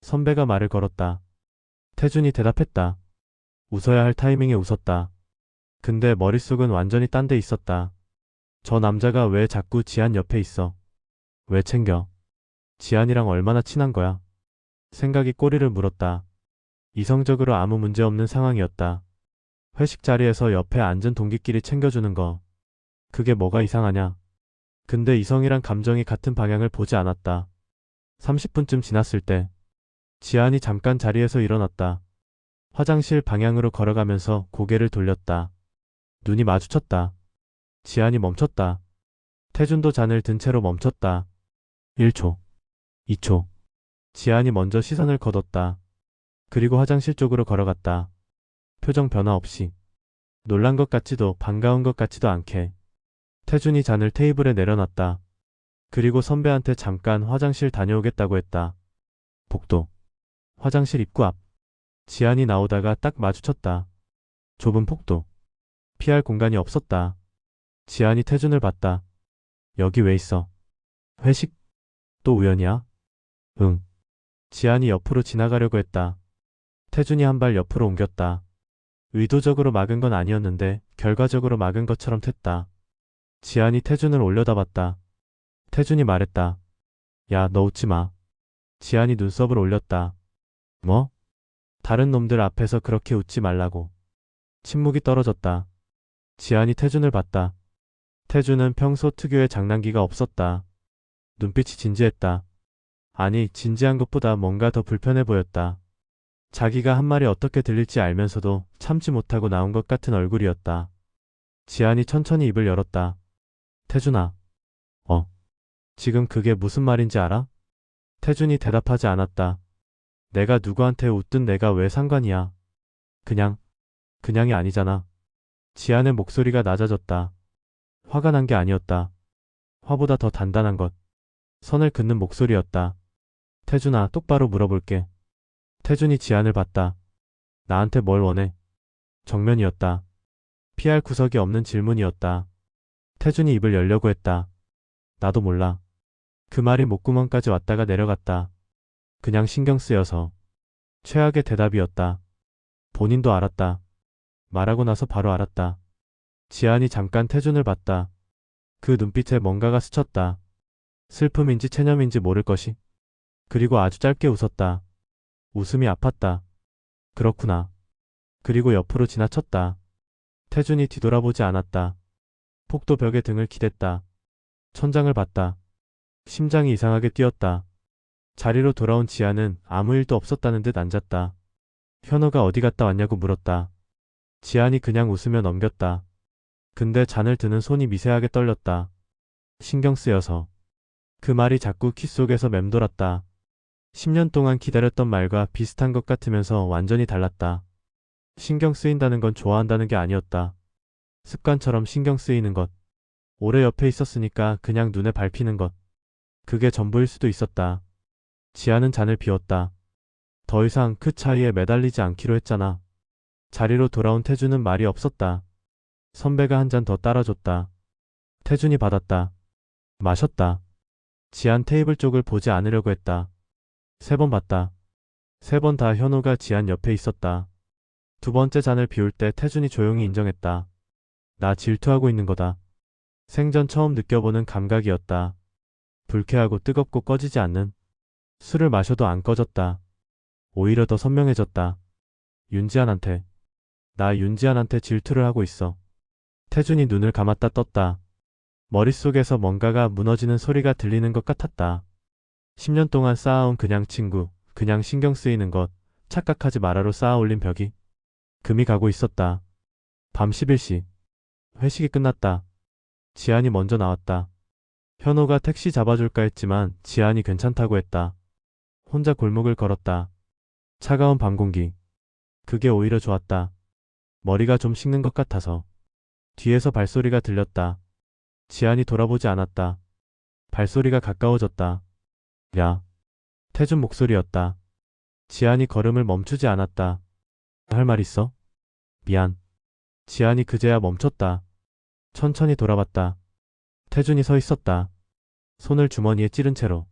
선배가 말을 걸었다. 태준이 대답했다. 웃어야 할 타이밍에 웃었다. 근데 머릿속은 완전히 딴 데 있었다. 저 남자가 왜 자꾸 지안 옆에 있어? 왜 챙겨? 지안이랑 얼마나 친한 거야? 생각이 꼬리를 물었다. 이성적으로 아무 문제 없는 상황이었다. 회식 자리에서 옆에 앉은 동기끼리 챙겨주는 거. 그게 뭐가 이상하냐? 근데 이성이랑 감정이 같은 방향을 보지 않았다. 30분쯤 지났을 때 지안이 잠깐 자리에서 일어났다. 화장실 방향으로 걸어가면서 고개를 돌렸다. 눈이 마주쳤다. 지안이 멈췄다. 태준도 잔을 든 채로 멈췄다. 1초, 2초. 지안이 먼저 시선을 거뒀다. 그리고 화장실 쪽으로 걸어갔다. 표정 변화 없이. 놀란 것 같지도 반가운 것 같지도 않게. 태준이 잔을 테이블에 내려놨다. 그리고 선배한테 잠깐 화장실 다녀오겠다고 했다. 복도. 화장실 입구 앞. 지안이 나오다가 딱 마주쳤다. 좁은 폭도. 피할 공간이 없었다. 지안이 태준을 봤다. 여기 왜 있어? 회식? 또 우연이야? 응. 지안이 옆으로 지나가려고 했다. 태준이 한 발 옆으로 옮겼다. 의도적으로 막은 건 아니었는데 결과적으로 막은 것처럼 됐다. 지안이 태준을 올려다봤다. 태준이 말했다. 야, 너 웃지 마. 지안이 눈썹을 올렸다. 뭐? 다른 놈들 앞에서 그렇게 웃지 말라고. 침묵이 떨어졌다. 지안이 태준을 봤다. 태준은 평소 특유의 장난기가 없었다. 눈빛이 진지했다. 아니, 진지한 것보다 뭔가 더 불편해 보였다. 자기가 한 말이 어떻게 들릴지 알면서도 참지 못하고 나온 것 같은 얼굴이었다. 지안이 천천히 입을 열었다. 태준아. 지금 그게 무슨 말인지 알아? 태준이 대답하지 않았다. 내가 누구한테 웃든 내가 왜 상관이야. 그냥이 아니잖아. 지안의 목소리가 낮아졌다. 화가 난 게 아니었다. 화보다 더 단단한 것. 선을 긋는 목소리였다. 태준아, 똑바로 물어볼게. 태준이 지안을 봤다. 나한테 뭘 원해? 정면이었다. 피할 구석이 없는 질문이었다. 태준이 입을 열려고 했다. 나도 몰라. 그 말이 목구멍까지 왔다가 내려갔다. 그냥 신경 쓰여서. 최악의 대답이었다. 본인도 알았다. 말하고 나서 바로 알았다. 지안이 잠깐 태준을 봤다. 그 눈빛에 뭔가가 스쳤다. 슬픔인지 체념인지 모를 것이. 그리고 아주 짧게 웃었다. 웃음이 아팠다. 그렇구나. 그리고 옆으로 지나쳤다. 태준이 뒤돌아보지 않았다. 폭도 벽에 등을 기댔다. 천장을 봤다. 심장이 이상하게 뛰었다. 자리로 돌아온 지아는 아무 일도 없었다는 듯 앉았다. 현호가 어디 갔다 왔냐고 물었다. 지안이 그냥 웃으며 넘겼다. 근데 잔을 드는 손이 미세하게 떨렸다. 신경 쓰여서. 그 말이 자꾸 귓 속에서 맴돌았다. 10년 동안 기다렸던 말과 비슷한 것 같으면서 완전히 달랐다. 신경 쓰인다는 건 좋아한다는 게 아니었다. 습관처럼 신경 쓰이는 것. 오래 옆에 있었으니까 그냥 눈에 밟히는 것. 그게 전부일 수도 있었다. 지아는 잔을 비웠다. 더 이상 그 차이에 매달리지 않기로 했잖아. 자리로 돌아온 태준은 말이 없었다. 선배가 한 잔 더 따라줬다. 태준이 받았다. 마셨다. 지안 테이블 쪽을 보지 않으려고 했다. 3번 봤다. 3번 다 현호가 지안 옆에 있었다. 두 번째 잔을 비울 때 태준이 조용히 인정했다. 나 질투하고 있는 거다. 생전 처음 느껴보는 감각이었다. 불쾌하고 뜨겁고 꺼지지 않는. 술을 마셔도 안 꺼졌다. 오히려 더 선명해졌다. 윤지안한테. 나 윤지안한테 질투를 하고 있어. 태준이 눈을 감았다 떴다. 머릿속에서 뭔가가 무너지는 소리가 들리는 것 같았다. 10년 동안 쌓아온 그냥 친구, 그냥 신경 쓰이는 것, 착각하지 마라로 쌓아올린 벽이 금이 가고 있었다. 밤 11시. 회식이 끝났다. 지안이 먼저 나왔다. 현호가 택시 잡아줄까 했지만 지안이 괜찮다고 했다. 혼자 골목을 걸었다. 차가운 밤 공기. 그게 오히려 좋았다. 머리가 좀 식는 것 같아서. 뒤에서 발소리가 들렸다. 지안이 돌아보지 않았다. 발소리가 가까워졌다. 야. 태준 목소리였다. 지안이 걸음을 멈추지 않았다. 할 말 있어? 미안. 지안이 그제야 멈췄다. 천천히 돌아봤다. 태준이 서 있었다. 손을 주머니에 찌른 채로.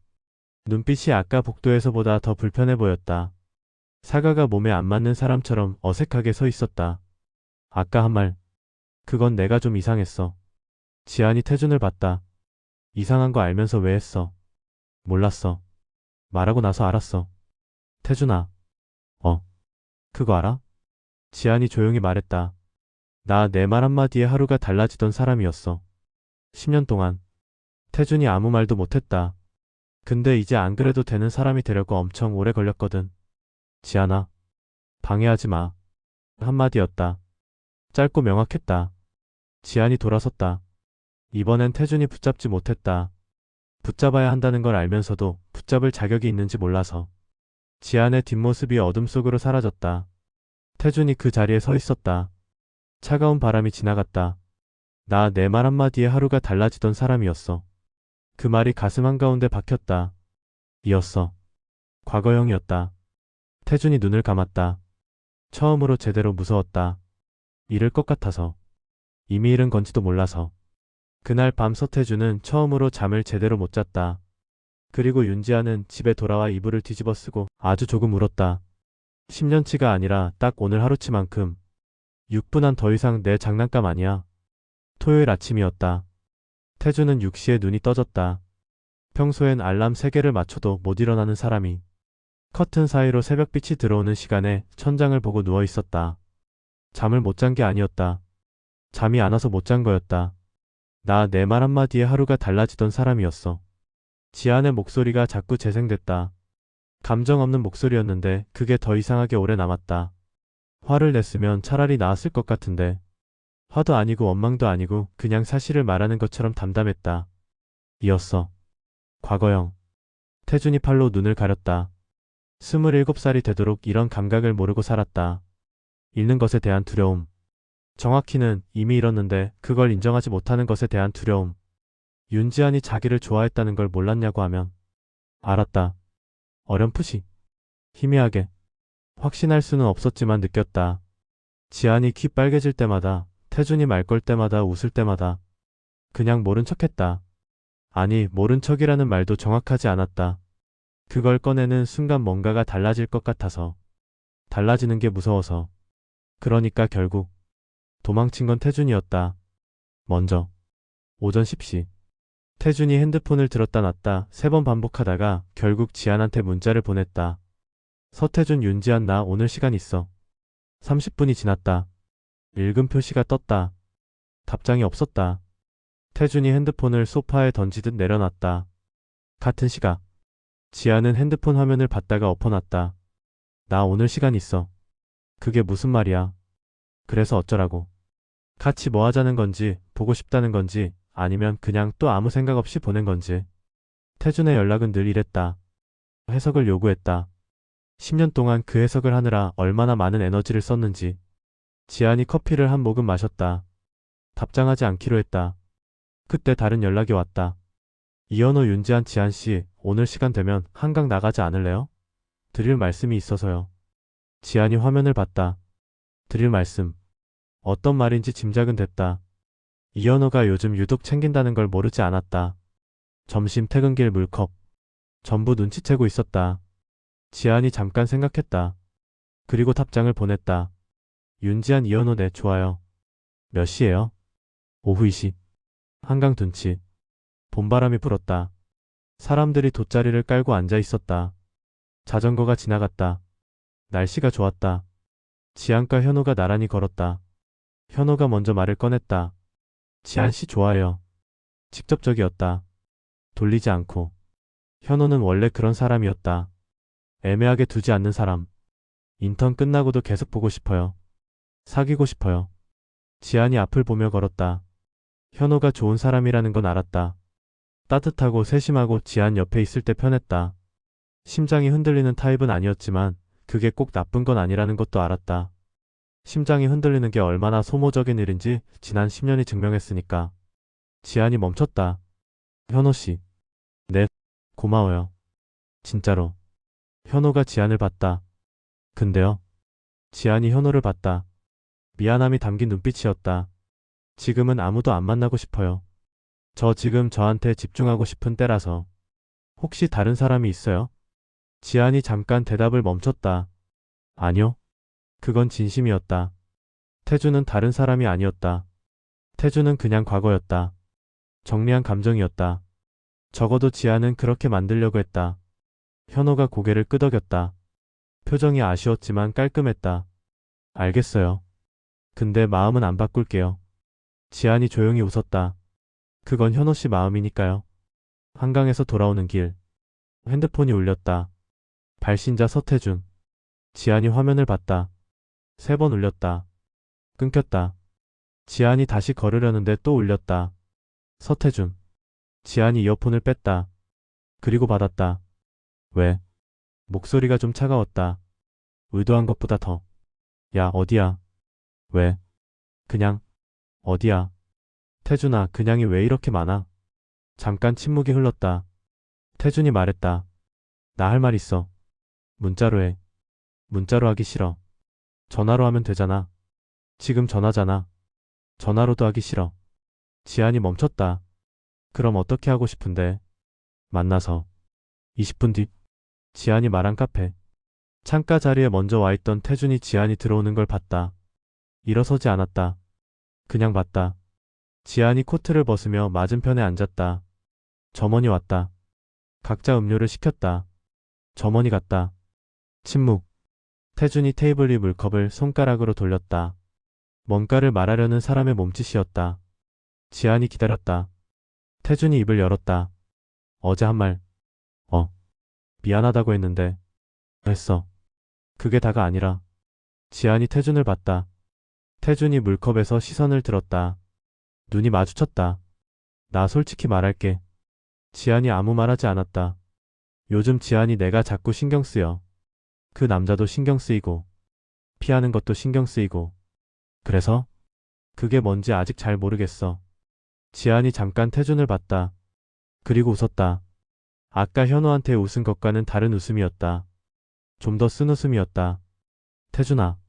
눈빛이 아까 복도에서보다 더 불편해 보였다. 사과가 몸에 안 맞는 사람처럼 어색하게 서 있었다. 아까 한 말. 그건 내가 좀 이상했어. 지안이 태준을 봤다. 이상한 거 알면서 왜 했어? 몰랐어. 말하고 나서 알았어. 태준아. 그거 알아? 지안이 조용히 말했다. 나 내 말 한마디에 하루가 달라지던 사람이었어. 10년 동안. 태준이 아무 말도 못했다. 근데 이제 안 그래도 되는 사람이 되려고 엄청 오래 걸렸거든. 지안아. 방해하지 마. 한마디였다. 짧고 명확했다. 지안이 돌아섰다. 이번엔 태준이 붙잡지 못했다. 붙잡아야 한다는 걸 알면서도 붙잡을 자격이 있는지 몰라서. 지안의 뒷모습이 어둠 속으로 사라졌다. 태준이 그 자리에 서 있었다. 차가운 바람이 지나갔다. 나 내 말 한마디에 하루가 달라지던 사람이었어. 그 말이 가슴 한가운데 박혔다. 이었어. 과거형이었다. 태준이 눈을 감았다. 처음으로 제대로 무서웠다. 잃을 것 같아서. 이미 잃은 건지도 몰라서. 그날 밤 서태준은 처음으로 잠을 제대로 못 잤다. 그리고 윤지아는 집에 돌아와 이불을 뒤집어 쓰고 아주 조금 울었다. 10년치가 아니라 딱 오늘 하루치만큼. 6분 안 더 이상 내 장난감 아니야. 토요일 아침이었다. 태준은 6시에 눈이 떠졌다. 평소엔 알람 3개를 맞춰도 못 일어나는 사람이 커튼 사이로 새벽빛이 들어오는 시간에 천장을 보고 누워 있었다. 잠을 못 잔 게 아니었다. 잠이 안 와서 못 잔 거였다. 나 내 말 한마디에 하루가 달라지던 사람이었어. 지안의 목소리가 자꾸 재생됐다. 감정 없는 목소리였는데 그게 더 이상하게 오래 남았다. 화를 냈으면 차라리 나았을 것 같은데. 화도 아니고 원망도 아니고 그냥 사실을 말하는 것처럼 담담했다. 이었어. 과거형. 태준이 팔로 눈을 가렸다. 27살이 되도록 이런 감각을 모르고 살았다. 잃는 것에 대한 두려움. 정확히는 이미 잃었는데 그걸 인정하지 못하는 것에 대한 두려움. 윤지안이 자기를 좋아했다는 걸 몰랐냐고 하면 알았다. 어렴풋이. 희미하게. 확신할 수는 없었지만 느꼈다. 지안이 귀 빨개질 때마다, 태준이 말 걸 때마다, 웃을 때마다 그냥 모른 척했다. 아니, 모른 척이라는 말도 정확하지 않았다. 그걸 꺼내는 순간 뭔가가 달라질 것 같아서. 달라지는 게 무서워서. 그러니까 결국 도망친 건 태준이었다. 먼저 오전 10시 태준이 핸드폰을 들었다 놨다 3번 반복하다가 결국 지한한테 문자를 보냈다. 서태준 윤지한 나 오늘 시간 있어. 30분이 지났다. 읽음 표시가 떴다. 답장이 없었다. 태준이 핸드폰을 소파에 던지듯 내려놨다. 같은 시각 지한은 핸드폰 화면을 봤다가 엎어놨다. 나 오늘 시간 있어. 그게 무슨 말이야? 그래서 어쩌라고? 같이 뭐 하자는 건지, 보고 싶다는 건지, 아니면 그냥 또 아무 생각 없이 보낸 건지. 태준의 연락은 늘 이랬다. 해석을 요구했다. 10년 동안 그 해석을 하느라 얼마나 많은 에너지를 썼는지. 지한이 커피를 한 모금 마셨다. 답장하지 않기로 했다. 그때 다른 연락이 왔다. 이현호 윤지한 지한씨, 오늘 시간 되면 한강 나가지 않을래요? 드릴 말씀이 있어서요. 지한이 화면을 봤다. 드릴 말씀. 어떤 말인지 짐작은 됐다. 이현호가 요즘 유독 챙긴다는 걸 모르지 않았다. 점심 퇴근길 물컵. 전부 눈치채고 있었다. 지한이 잠깐 생각했다. 그리고 답장을 보냈다. 윤지한 이현호 네 좋아요. 몇 시예요? 오후 2시. 한강 둔치. 봄바람이 불었다. 사람들이 돗자리를 깔고 앉아 있었다. 자전거가 지나갔다. 날씨가 좋았다. 지한과 현호가 나란히 걸었다. 현호가 먼저 말을 꺼냈다. 지한씨 좋아요. 직접적이었다. 돌리지 않고. 현호는 원래 그런 사람이었다. 애매하게 두지 않는 사람. 인턴 끝나고도 계속 보고 싶어요. 사귀고 싶어요. 지한이 앞을 보며 걸었다. 현호가 좋은 사람이라는 건 알았다. 따뜻하고 세심하고 지한 옆에 있을 때 편했다. 심장이 흔들리는 타입은 아니었지만 그게 꼭 나쁜 건 아니라는 것도 알았다. 심장이 흔들리는 게 얼마나 소모적인 일인지 지난 10년이 증명했으니까. 지한이 멈췄다. 현호씨. 네, 고마워요. 진짜로. 현호가 지한을 봤다. 근데요. 지한이 현호를 봤다. 미안함이 담긴 눈빛이었다. 지금은 아무도 안 만나고 싶어요. 저 지금 저한테 집중하고 싶은 때라서. 혹시 다른 사람이 있어요? 지한이 잠깐 대답을 멈췄다. 아니요. 그건 진심이었다. 태준은 다른 사람이 아니었다. 태준은 그냥 과거였다. 정리한 감정이었다. 적어도 지한은 그렇게 만들려고 했다. 현호가 고개를 끄덕였다. 표정이 아쉬웠지만 깔끔했다. 알겠어요. 근데 마음은 안 바꿀게요. 지한이 조용히 웃었다. 그건 현호씨 마음이니까요. 한강에서 돌아오는 길. 핸드폰이 울렸다. 발신자 서태준. 지한이 화면을 봤다. 3번 울렸다. 끊겼다. 지한이 다시 걸으려는데 또 울렸다. 서태준. 지한이 이어폰을 뺐다. 그리고 받았다. 왜? 목소리가 좀 차가웠다. 의도한 것보다 더. 야, 어디야? 왜? 그냥. 어디야? 태준아, 그냥이 왜 이렇게 많아? 잠깐 침묵이 흘렀다. 태준이 말했다. 나 할 말 있어. 문자로 해. 문자로 하기 싫어. 전화로 하면 되잖아. 지금 전화잖아. 전화로도 하기 싫어. 지한이 멈췄다. 그럼 어떻게 하고 싶은데? 만나서. 20분 뒤. 지한이 말한 카페. 창가 자리에 먼저 와있던 태준이 지한이 들어오는 걸 봤다. 일어서지 않았다. 그냥 봤다. 지한이 코트를 벗으며 맞은편에 앉았다. 점원이 왔다. 각자 음료를 시켰다. 점원이 갔다. 침묵. 태준이 테이블 위 물컵을 손가락으로 돌렸다. 뭔가를 말하려는 사람의 몸짓이었다. 지한이 기다렸다. 태준이 입을 열었다. 어제 한 말. 미안하다고 했는데. 했어. 그게 다가 아니라. 지한이 태준을 봤다. 태준이 물컵에서 시선을 들었다. 눈이 마주쳤다. 나 솔직히 말할게. 지한이 아무 말하지 않았다. 요즘 지한이 내가 자꾸 신경 쓰여. 그 남자도 신경 쓰이고. 피하는 것도 신경 쓰이고. 그래서? 그게 뭔지 아직 잘 모르겠어. 지한이 잠깐 태준을 봤다. 그리고 웃었다. 아까 현호한테 웃은 것과는 다른 웃음이었다. 좀 더 쓴 웃음이었다. 태준아.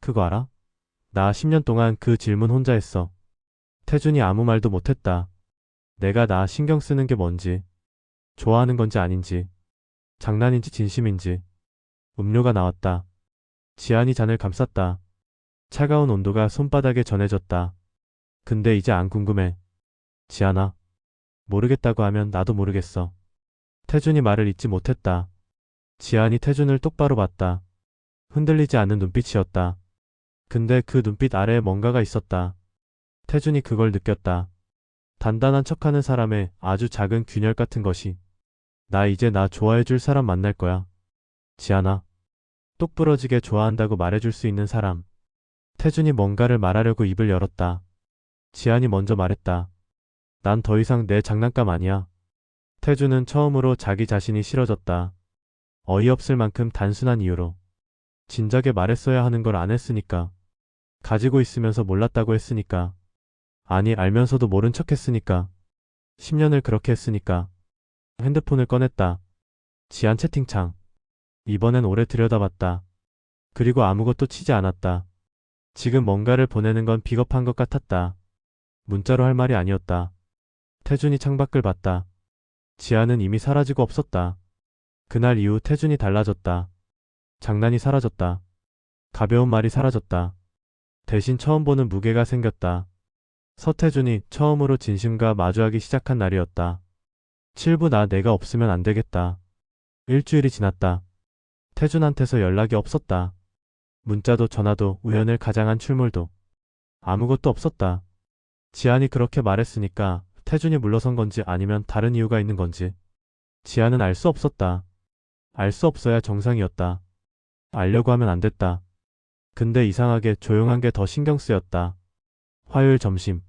그거 알아? 나 10년 동안 그 질문 혼자 했어. 태준이 아무 말도 못했다. 내가 나 신경 쓰는 게 뭔지, 좋아하는 건지 아닌지, 장난인지 진심인지. 음료가 나왔다. 지한이 잔을 감쌌다. 차가운 온도가 손바닥에 전해졌다. 근데 이제 안 궁금해. 지안아. 모르겠다고 하면 나도 모르겠어. 태준이 말을 잇지 못했다. 지안이 태준을 똑바로 봤다. 흔들리지 않는 눈빛이었다. 근데 그 눈빛 아래에 뭔가가 있었다. 태준이 그걸 느꼈다. 단단한 척하는 사람의 아주 작은 균열 같은 것이. 나 이제 나 좋아해줄 사람 만날 거야. 지안아. 똑부러지게 좋아한다고 말해줄 수 있는 사람. 태준이 뭔가를 말하려고 입을 열었다. 지안이 먼저 말했다. 난 더 이상 내 장난감 아니야. 태준은 처음으로 자기 자신이 싫어졌다. 어이없을 만큼 단순한 이유로. 진작에 말했어야 하는 걸 안 했으니까. 가지고 있으면서 몰랐다고 했으니까. 아니 알면서도 모른 척 했으니까. 10년을 그렇게 했으니까. 핸드폰을 꺼냈다. 지안 채팅창. 이번엔 오래 들여다봤다. 그리고 아무것도 치지 않았다. 지금 뭔가를 보내는 건 비겁한 것 같았다. 문자로 할 말이 아니었다. 태준이 창밖을 봤다. 지안은 이미 사라지고 없었다. 그날 이후 태준이 달라졌다. 장난이 사라졌다. 가벼운 말이 사라졌다. 대신 처음 보는 무게가 생겼다. 서태준이 처음으로 진심과 마주하기 시작한 날이었다. 7부 내가 없으면 안 되겠다. 일주일이 지났다. 태준한테서 연락이 없었다. 문자도 전화도 우연을 가장한 출몰도 아무것도 없었다. 지안이 그렇게 말했으니까 태준이 물러선 건지 아니면 다른 이유가 있는 건지 지안은 알 수 없었다. 알 수 없어야 정상이었다. 알려고 하면 안 됐다. 근데 이상하게 조용한 게 더 신경 쓰였다. 화요일 점심.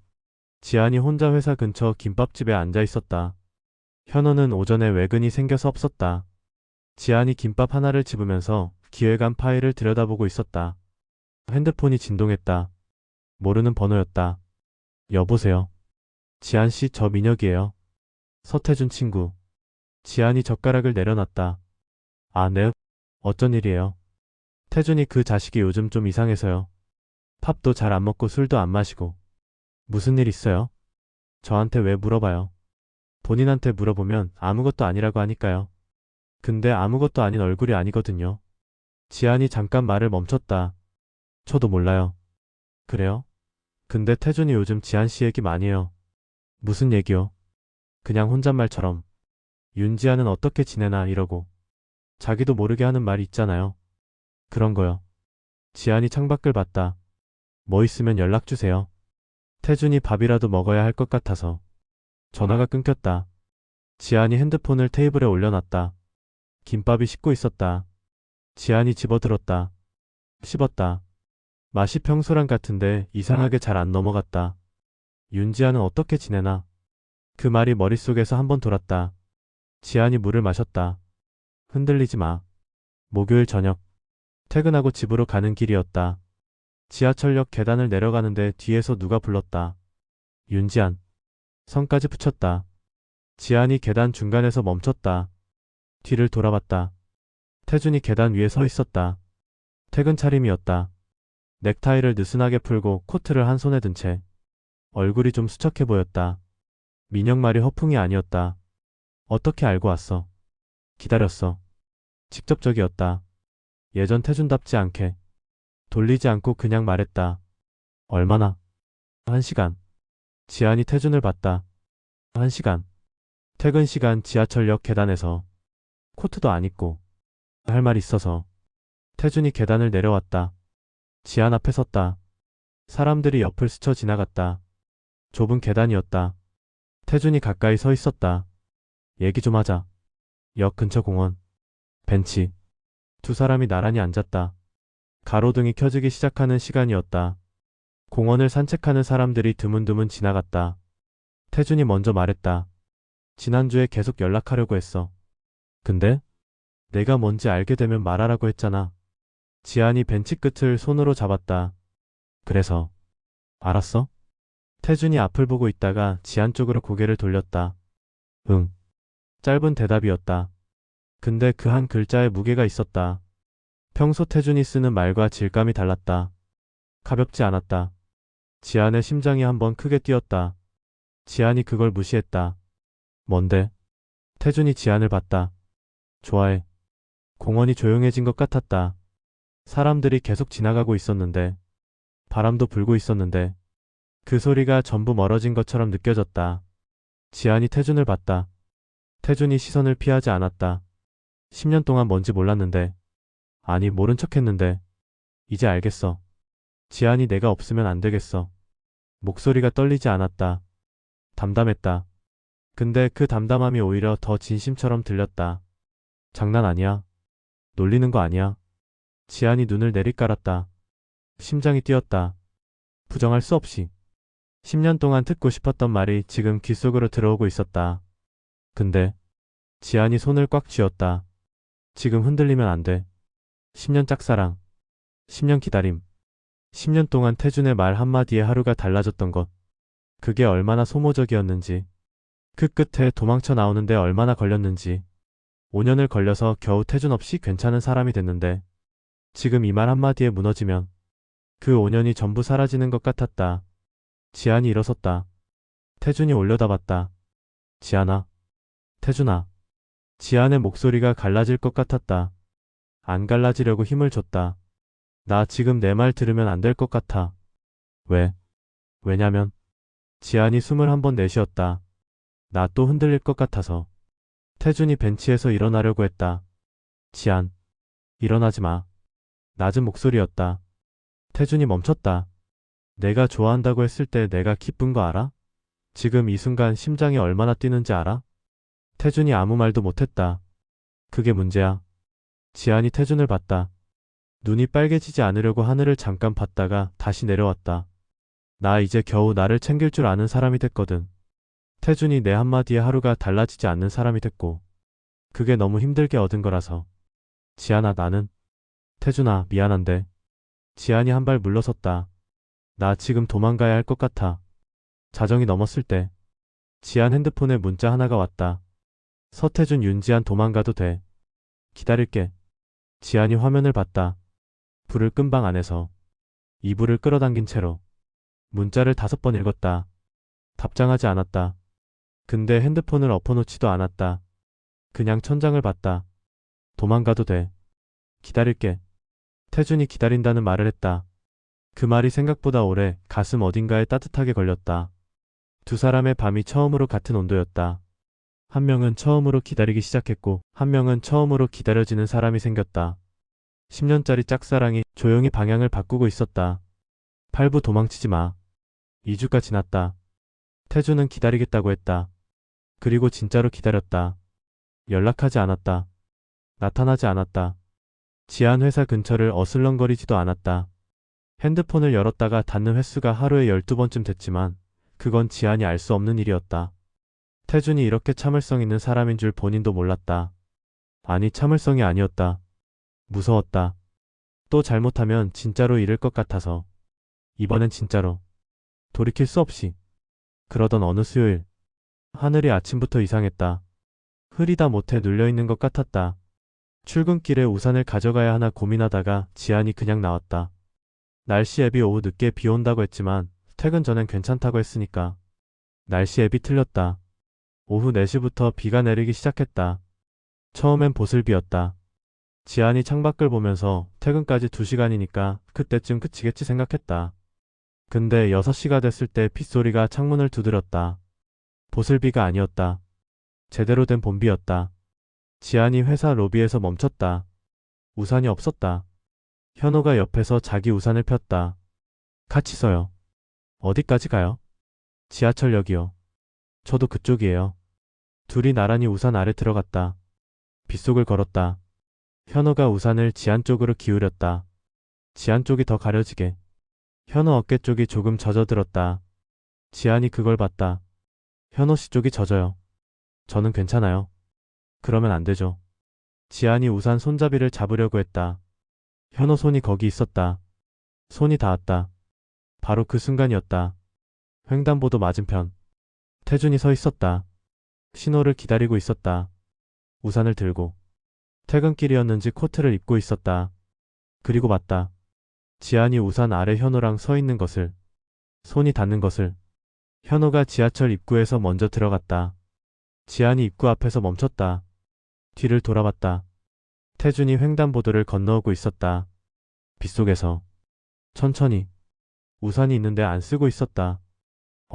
지안이 혼자 회사 근처 김밥집에 앉아 있었다. 현호는 오전에 외근이 생겨서 없었다. 지안이 김밥 하나를 집으면서 기획안 파일을 들여다보고 있었다. 핸드폰이 진동했다. 모르는 번호였다. 여보세요. 지안씨 저 민혁이에요. 서태준 친구. 지안이 젓가락을 내려놨다. 아, 네. 어쩐 일이에요? 태준이 그 자식이 요즘 좀 이상해서요. 팝도 잘 안 먹고 술도 안 마시고. 무슨 일 있어요? 저한테 왜 물어봐요? 본인한테 물어보면 아무것도 아니라고 하니까요. 근데 아무것도 아닌 얼굴이 아니거든요. 지안이 잠깐 말을 멈췄다. 저도 몰라요. 그래요? 근데 태준이 요즘 지안씨 얘기 많이 해요. 무슨 얘기요? 그냥 혼잣말처럼. 윤지아는 어떻게 지내나 이러고. 자기도 모르게 하는 말이 있잖아요. 그런 거요. 지안이 창밖을 봤다. 뭐 있으면 연락 주세요. 태준이 밥이라도 먹어야 할 것 같아서. 전화가 끊겼다. 지안이 핸드폰을 테이블에 올려놨다. 김밥이 식고 있었다. 지안이 집어들었다. 씹었다. 맛이 평소랑 같은데 이상하게 잘 안 넘어갔다. 윤지아는 어떻게 지내나? 그 말이 머릿속에서 한번 돌았다. 지안이 물을 마셨다. 흔들리지 마. 목요일 저녁. 퇴근하고 집으로 가는 길이었다. 지하철역 계단을 내려가는데 뒤에서 누가 불렀다. 윤지안. 성까지 붙였다. 지안이 계단 중간에서 멈췄다. 뒤를 돌아봤다. 태준이 계단 위에 서 있었다. 퇴근 차림이었다. 넥타이를 느슨하게 풀고 코트를 한 손에 든 채. 얼굴이 좀 수척해 보였다. 민혁 말이 허풍이 아니었다. 어떻게 알고 왔어? 기다렸어. 직접적이었다. 예전 태준답지 않게. 돌리지 않고 그냥 말했다. 얼마나? 1시간. 지안이 태준을 봤다. 1시간. 퇴근 시간 지하철역 계단에서. 코트도 안 입고. 할 말 있어서. 태준이 계단을 내려왔다. 지안 앞에 섰다. 사람들이 옆을 스쳐 지나갔다. 좁은 계단이었다. 태준이 가까이 서 있었다. 얘기 좀 하자. 역 근처 공원. 벤치. 두 사람이 나란히 앉았다. 가로등이 켜지기 시작하는 시간이었다. 공원을 산책하는 사람들이 드문드문 지나갔다. 태준이 먼저 말했다. 지난주에 계속 연락하려고 했어. 근데? 내가 뭔지 알게 되면 말하라고 했잖아. 지안이 벤치 끝을 손으로 잡았다. 그래서? 알았어? 태준이 앞을 보고 있다가 지안 쪽으로 고개를 돌렸다. 응. 짧은 대답이었다. 근데 그 한 글자에 무게가 있었다. 평소 태준이 쓰는 말과 질감이 달랐다. 가볍지 않았다. 지안의 심장이 한번 크게 뛰었다. 지안이 그걸 무시했다. 뭔데? 태준이 지안을 봤다. 좋아해. 공원이 조용해진 것 같았다. 사람들이 계속 지나가고 있었는데, 바람도 불고 있었는데, 그 소리가 전부 멀어진 것처럼 느껴졌다. 지안이 태준을 봤다. 태준이 시선을 피하지 않았다. 10년 동안 뭔지 몰랐는데, 아니 모른 척했는데 이제 알겠어. 지안이 내가 없으면 안 되겠어. 목소리가 떨리지 않았다. 담담했다. 근데 그 담담함이 오히려 더 진심처럼 들렸다. 장난 아니야. 놀리는 거 아니야. 지안이 눈을 내리깔았다. 심장이 뛰었다. 부정할 수 없이. 10년 동안 듣고 싶었던 말이 지금 귓속으로 들어오고 있었다. 근데 지안이 손을 꽉 쥐었다. 지금 흔들리면 안 돼. 10년 짝사랑. 10년 기다림. 10년 동안 태준의 말 한마디에 하루가 달라졌던 것. 그게 얼마나 소모적이었는지. 그 끝에 도망쳐 나오는데 얼마나 걸렸는지. 5년을 걸려서 겨우 태준 없이 괜찮은 사람이 됐는데 지금 이 말 한마디에 무너지면 그 5년이 전부 사라지는 것 같았다. 지안이 일어섰다. 태준이 올려다봤다. 지안아. 태준아. 지안의 목소리가 갈라질 것 같았다. 안 갈라지려고 힘을 줬다. 나 지금 내 말 들으면 안 될 것 같아. 왜? 왜냐면 지안이 숨을 한 번 내쉬었다. 나 또 흔들릴 것 같아서. 태준이 벤치에서 일어나려고 했다. 지안. 일어나지 마. 낮은 목소리였다. 태준이 멈췄다. 내가 좋아한다고 했을 때 내가 기쁜 거 알아? 지금 이 순간 심장이 얼마나 뛰는지 알아? 태준이 아무 말도 못했다. 그게 문제야. 지안이 태준을 봤다. 눈이 빨개지지 않으려고 하늘을 잠깐 봤다가 다시 내려왔다. 나 이제 겨우 나를 챙길 줄 아는 사람이 됐거든. 태준이 내 한마디에 하루가 달라지지 않는 사람이 됐고 그게 너무 힘들게 얻은 거라서. 지안아 나는. 태준아 미안한데. 지안이 한 발 물러섰다. 나 지금 도망가야 할 것 같아. 자정이 넘었을 때 지안 핸드폰에 문자 하나가 왔다. 서태준 윤지안 도망가도 돼. 기다릴게. 지안이 화면을 봤다. 불을 끈 방 안에서 이불을 끌어당긴 채로 문자를 5번 읽었다. 답장하지 않았다. 근데 핸드폰을 엎어놓지도 않았다. 그냥 천장을 봤다. 도망가도 돼. 기다릴게. 태준이 기다린다는 말을 했다. 그 말이 생각보다 오래 가슴 어딘가에 따뜻하게 걸렸다. 두 사람의 밤이 처음으로 같은 온도였다. 한 명은 처음으로 기다리기 시작했고 한 명은 처음으로 기다려지는 사람이 생겼다. 10년짜리 짝사랑이 조용히 방향을 바꾸고 있었다. 팔부 도망치지 마. 2주가 지났다. 태준은 기다리겠다고 했다. 그리고 진짜로 기다렸다. 연락하지 않았다. 나타나지 않았다. 지안 회사 근처를 어슬렁거리지도 않았다. 핸드폰을 열었다가 닫는 횟수가 하루에 12번쯤 됐지만 그건 지안이 알 수 없는 일이었다. 태준이 이렇게 참을성 있는 사람인 줄 본인도 몰랐다. 아니 참을성이 아니었다. 무서웠다. 또 잘못하면 진짜로 잃을 것 같아서. 이번엔 진짜로. 돌이킬 수 없이. 그러던 어느 수요일. 하늘이 아침부터 이상했다. 흐리다 못해 눌려있는 것 같았다. 출근길에 우산을 가져가야 하나 고민하다가 지안이 그냥 나왔다. 날씨 앱이 오후 늦게 비 온다고 했지만 퇴근 전엔 괜찮다고 했으니까. 날씨 앱이 틀렸다. 오후 4시부터 비가 내리기 시작했다. 처음엔 보슬비였다. 지안이 창밖을 보면서 퇴근까지 2시간이니까 그때쯤 그치겠지 생각했다. 근데 6시가 됐을 때 빗소리가 창문을 두드렸다. 보슬비가 아니었다. 제대로 된 봄비였다. 지안이 회사 로비에서 멈췄다. 우산이 없었다. 현호가 옆에서 자기 우산을 폈다. 같이 써요. 어디까지 가요? 지하철역이요. 저도 그쪽이에요. 둘이 나란히 우산 아래 들어갔다. 빗속을 걸었다. 현호가 우산을 지안 쪽으로 기울였다. 지안 쪽이 더 가려지게. 현호 어깨 쪽이 조금 젖어들었다. 지안이 그걸 봤다. 현호 씨 쪽이 젖어요. 저는 괜찮아요. 그러면 안 되죠. 지안이 우산 손잡이를 잡으려고 했다. 현호 손이 거기 있었다. 손이 닿았다. 바로 그 순간이었다. 횡단보도 맞은편. 태준이 서 있었다. 신호를 기다리고 있었다. 우산을 들고. 퇴근길이었는지 코트를 입고 있었다. 그리고 봤다. 지안이 우산 아래 현호랑 서 있는 것을. 손이 닿는 것을. 현호가 지하철 입구에서 먼저 들어갔다. 지안이 입구 앞에서 멈췄다. 뒤를 돌아봤다. 태준이 횡단보도를 건너오고 있었다. 빗속에서. 천천히. 우산이 있는데 안 쓰고 있었다.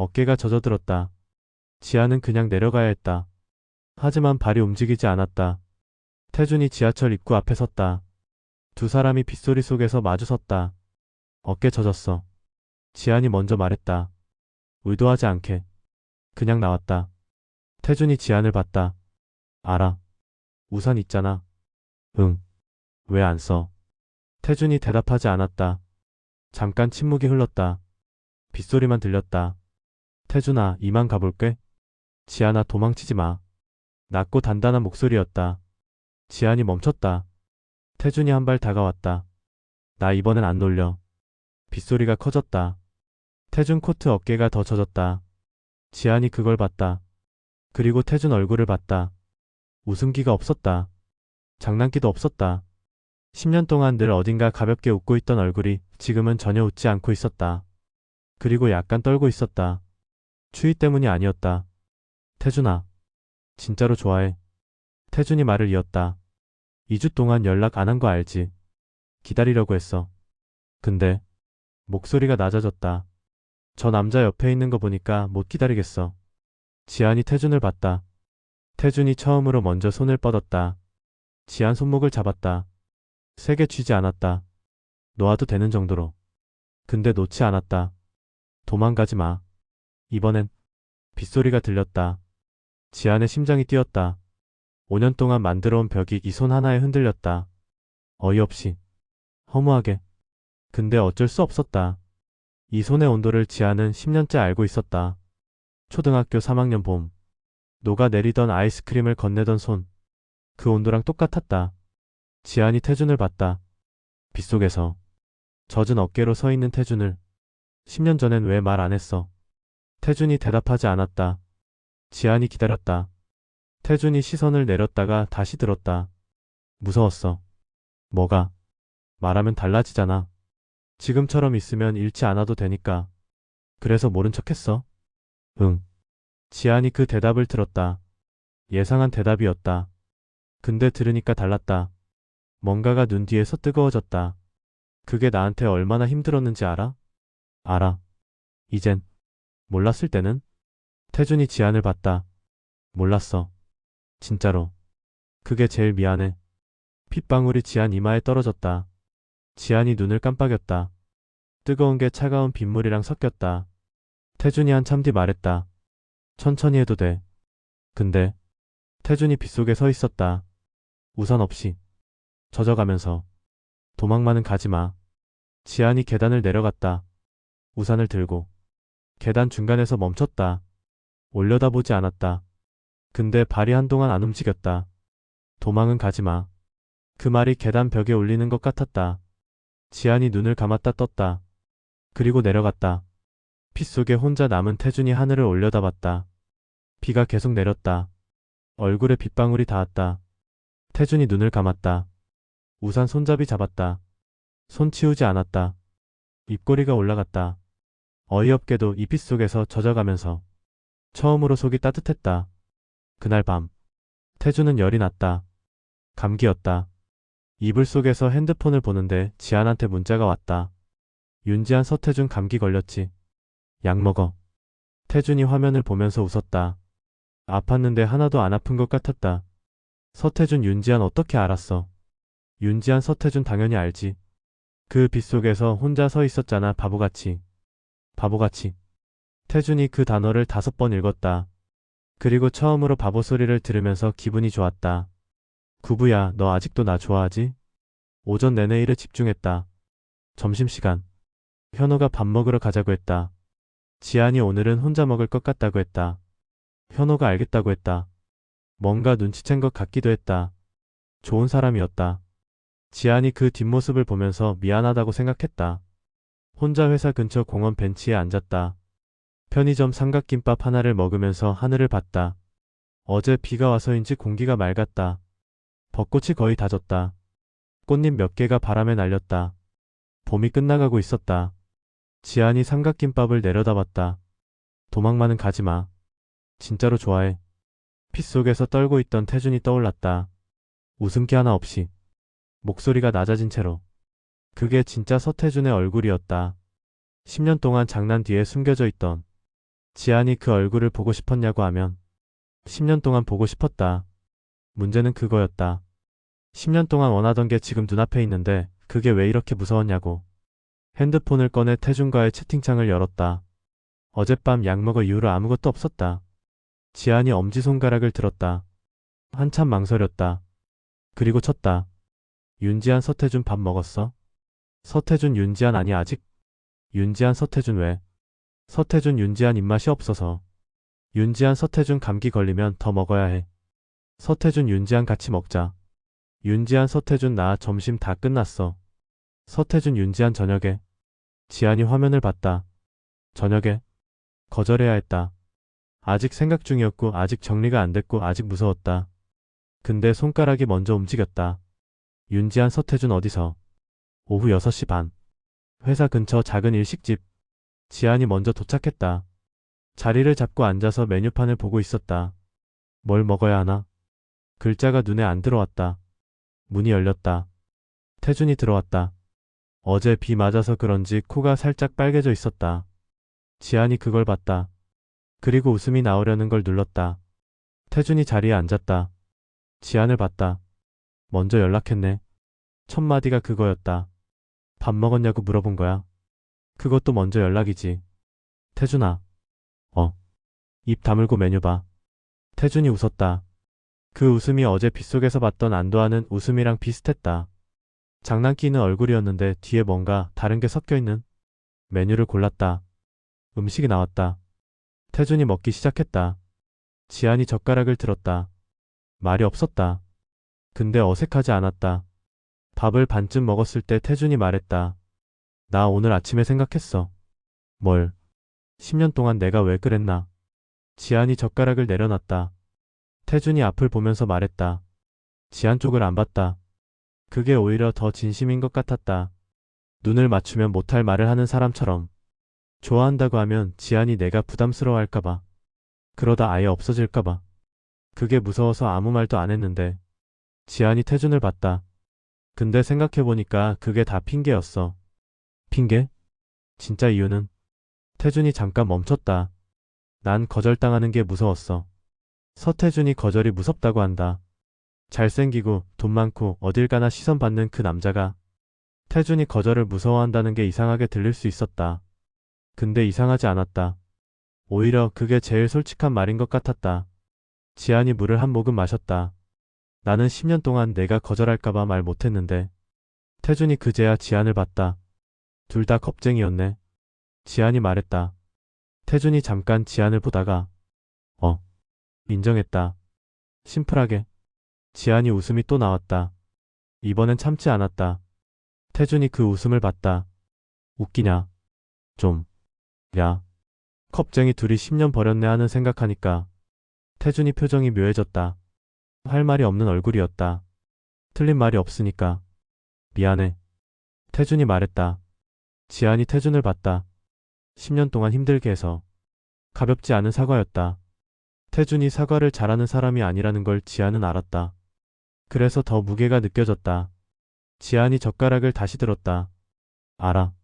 어깨가 젖어들었다. 지아는 그냥 내려가야 했다. 하지만 발이 움직이지 않았다. 태준이 지하철 입구 앞에 섰다. 두 사람이 빗소리 속에서 마주섰다. 어깨 젖었어. 지안이 먼저 말했다. 의도하지 않게. 그냥 나왔다. 태준이 지안을 봤다. 알아. 우산 있잖아. 응. 왜 안 써? 태준이 대답하지 않았다. 잠깐 침묵이 흘렀다. 빗소리만 들렸다. 태준아, 이만 가볼게. 지안아, 도망치지 마. 낮고 단단한 목소리였다. 지안이 멈췄다. 태준이 한 발 다가왔다. 나 이번엔 안 놀려. 빗소리가 커졌다. 태준 코트 어깨가 더 젖었다. 지안이 그걸 봤다. 그리고 태준 얼굴을 봤다. 웃음기가 없었다. 장난기도 없었다. 10년 동안 늘 어딘가 가볍게 웃고 있던 얼굴이 지금은 전혀 웃지 않고 있었다. 그리고 약간 떨고 있었다. 추위 때문이 아니었다. 태준아, 진짜로 좋아해. 태준이 말을 이었다. 2주 동안 연락 안 한 거 알지? 기다리려고 했어. 근데 목소리가 낮아졌다. 저 남자 옆에 있는 거 보니까 못 기다리겠어. 지안이 태준을 봤다. 태준이 처음으로 먼저 손을 뻗었다. 지안 손목을 잡았다. 세게 쥐지 않았다. 놓아도 되는 정도로. 근데 놓지 않았다. 도망가지 마. 이번엔 빗소리가 들렸다. 지안의 심장이 뛰었다. 5년 동안 만들어온 벽이 이 손 하나에 흔들렸다. 어이없이. 허무하게. 근데 어쩔 수 없었다. 이 손의 온도를 지안은 10년째 알고 있었다. 초등학교 3학년 봄. 녹아내리던 아이스크림을 건네던 손. 그 온도랑 똑같았다. 지안이 태준을 봤다. 빗속에서. 젖은 어깨로 서 있는 태준을. 10년 전엔 왜 말 안 했어? 태준이 대답하지 않았다. 지안이 기다렸다. 태준이 시선을 내렸다가 다시 들었다. 무서웠어. 뭐가? 말하면 달라지잖아. 지금처럼 있으면 잃지 않아도 되니까. 그래서 모른 척했어? 응. 지안이 그 대답을 들었다. 예상한 대답이었다. 근데 들으니까 달랐다. 뭔가가 눈 뒤에서 뜨거워졌다. 그게 나한테 얼마나 힘들었는지 알아? 알아. 이젠. 몰랐을 때는? 태준이 지안을 봤다. 몰랐어. 진짜로. 그게 제일 미안해. 핏방울이 지안 이마에 떨어졌다. 지안이 눈을 깜빡였다. 뜨거운 게 차가운 빗물이랑 섞였다. 태준이 한참 뒤 말했다. 천천히 해도 돼. 근데 태준이 빗속에 서 있었다. 우산 없이. 젖어가면서. 도망만은 가지 마. 지안이 계단을 내려갔다. 우산을 들고. 계단 중간에서 멈췄다. 올려다보지 않았다. 근데 발이 한동안 안 움직였다. 도망은 가지 마. 그 말이 계단 벽에 울리는 것 같았다. 지안이 눈을 감았다 떴다. 그리고 내려갔다. 빗속에 혼자 남은 태준이 하늘을 올려다봤다. 비가 계속 내렸다. 얼굴에 빗방울이 닿았다. 태준이 눈을 감았다. 우산 손잡이 잡았다. 손 치우지 않았다. 입꼬리가 올라갔다. 어이없게도 이 빗속에서 젖어가면서. 처음으로 속이 따뜻했다. 그날 밤. 태준은 열이 났다. 감기였다. 이불 속에서 핸드폰을 보는데 지안한테 문자가 왔다. 윤지한 서태준 감기 걸렸지. 약 먹어. 태준이 화면을 보면서 웃었다. 아팠는데 하나도 안 아픈 것 같았다. 서태준 윤지한 어떻게 알았어? 윤지한 서태준 당연히 알지. 그 빗속에서 혼자 서 있었잖아 바보같이. 바보같이. 태준이 그 단어를 5번 읽었다. 그리고 처음으로 바보 소리를 들으면서 기분이 좋았다. 구부야, 너 아직도 나 좋아하지? 오전 내내 일에 집중했다. 점심시간. 현호가 밥 먹으러 가자고 했다. 지안이 오늘은 혼자 먹을 것 같다고 했다. 현호가 알겠다고 했다. 뭔가 눈치챈 것 같기도 했다. 좋은 사람이었다. 지안이 그 뒷모습을 보면서 미안하다고 생각했다. 혼자 회사 근처 공원 벤치에 앉았다. 편의점 삼각김밥 하나를 먹으면서 하늘을 봤다. 어제 비가 와서인지 공기가 맑았다. 벚꽃이 거의 다 졌다. 꽃잎 몇 개가 바람에 날렸다. 봄이 끝나가고 있었다. 지안이 삼각김밥을 내려다봤다. 도망만은 가지 마. 진짜로 좋아해. 핏속에서 떨고 있던 태준이 떠올랐다. 웃음기 하나 없이. 목소리가 낮아진 채로. 그게 진짜 서태준의 얼굴이었다. 10년 동안 장난 뒤에 숨겨져 있던 지안이 그 얼굴을 보고 싶었냐고 하면 10년 동안 보고 싶었다. 문제는 그거였다. 10년 동안 원하던 게 지금 눈앞에 있는데 그게 왜 이렇게 무서웠냐고. 핸드폰을 꺼내 태준과의 채팅창을 열었다. 어젯밤 약 먹을 이후로 아무것도 없었다. 지안이 엄지손가락을 들었다. 한참 망설였다. 그리고 쳤다. 윤지한 서태준 밥 먹었어? 서태준 윤지한 아니 아직? 윤지한 서태준 왜? 서태준 윤지한 입맛이 없어서. 윤지한 서태준 감기 걸리면 더 먹어야 해. 서태준 윤지한 같이 먹자. 윤지한 서태준 나 점심 다 끝났어. 서태준 윤지한 저녁에. 지안이 화면을 봤다. 저녁에. 거절해야 했다. 아직 생각 중이었고 아직 정리가 안 됐고 아직 무서웠다. 근데 손가락이 먼저 움직였다. 윤지한 서태준 어디서? 오후 6시 반. 회사 근처 작은 일식집. 지안이 먼저 도착했다. 자리를 잡고 앉아서 메뉴판을 보고 있었다. 뭘 먹어야 하나? 글자가 눈에 안 들어왔다. 문이 열렸다. 태준이 들어왔다. 어제 비 맞아서 그런지 코가 살짝 빨개져 있었다. 지안이 그걸 봤다. 그리고 웃음이 나오려는 걸 눌렀다. 태준이 자리에 앉았다. 지안을 봤다. 먼저 연락했네. 첫 마디가 그거였다. 밥 먹었냐고 물어본 거야. 그것도 먼저 연락이지. 태준아. 입 다물고 메뉴 봐. 태준이 웃었다. 그 웃음이 어제 빗속에서 봤던 안도하는 웃음이랑 비슷했다. 장난기는 얼굴이었는데 뒤에 뭔가 다른 게 섞여있는. 메뉴를 골랐다. 음식이 나왔다. 태준이 먹기 시작했다. 지안이 젓가락을 들었다. 말이 없었다. 근데 어색하지 않았다. 밥을 반쯤 먹었을 때 태준이 말했다. 나 오늘 아침에 생각했어. 뭘? 10년 동안 내가 왜 그랬나? 지안이 젓가락을 내려놨다. 태준이 앞을 보면서 말했다. 지안 쪽을 안 봤다. 그게 오히려 더 진심인 것 같았다. 눈을 맞추면 못할 말을 하는 사람처럼. 좋아한다고 하면 지안이 내가 부담스러워할까봐. 그러다 아예 없어질까봐. 그게 무서워서 아무 말도 안 했는데. 지안이 태준을 봤다. 근데 생각해보니까 그게 다 핑계였어. 핑계? 진짜 이유는? 태준이 잠깐 멈췄다. 난 거절당하는 게 무서웠어. 서태준이 거절이 무섭다고 한다. 잘생기고 돈 많고 어딜 가나 시선 받는 그 남자가 태준이 거절을 무서워한다는 게 이상하게 들릴 수 있었다. 근데 이상하지 않았다. 오히려 그게 제일 솔직한 말인 것 같았다. 지안이 물을 한 모금 마셨다. 나는 10년 동안 내가 거절할까봐 말 못했는데. 태준이 그제야 지안을 봤다. 둘 다 겁쟁이였네. 지안이 말했다. 태준이 잠깐 지안을 보다가 인정했다. 심플하게. 지안이 웃음이 또 나왔다. 이번엔 참지 않았다. 태준이 그 웃음을 봤다. 웃기냐? 좀. 야. 겁쟁이 둘이 10년 버렸네 하는 생각하니까 태준이 표정이 묘해졌다. 할 말이 없는 얼굴이었다. 틀린 말이 없으니까. 미안해. 태준이 말했다. 지안이 태준을 봤다. 10년 동안 힘들게 해서. 가볍지 않은 사과였다. 태준이 사과를 잘하는 사람이 아니라는 걸 지안은 알았다. 그래서 더 무게가 느껴졌다. 지안이 젓가락을 다시 들었다. 알아.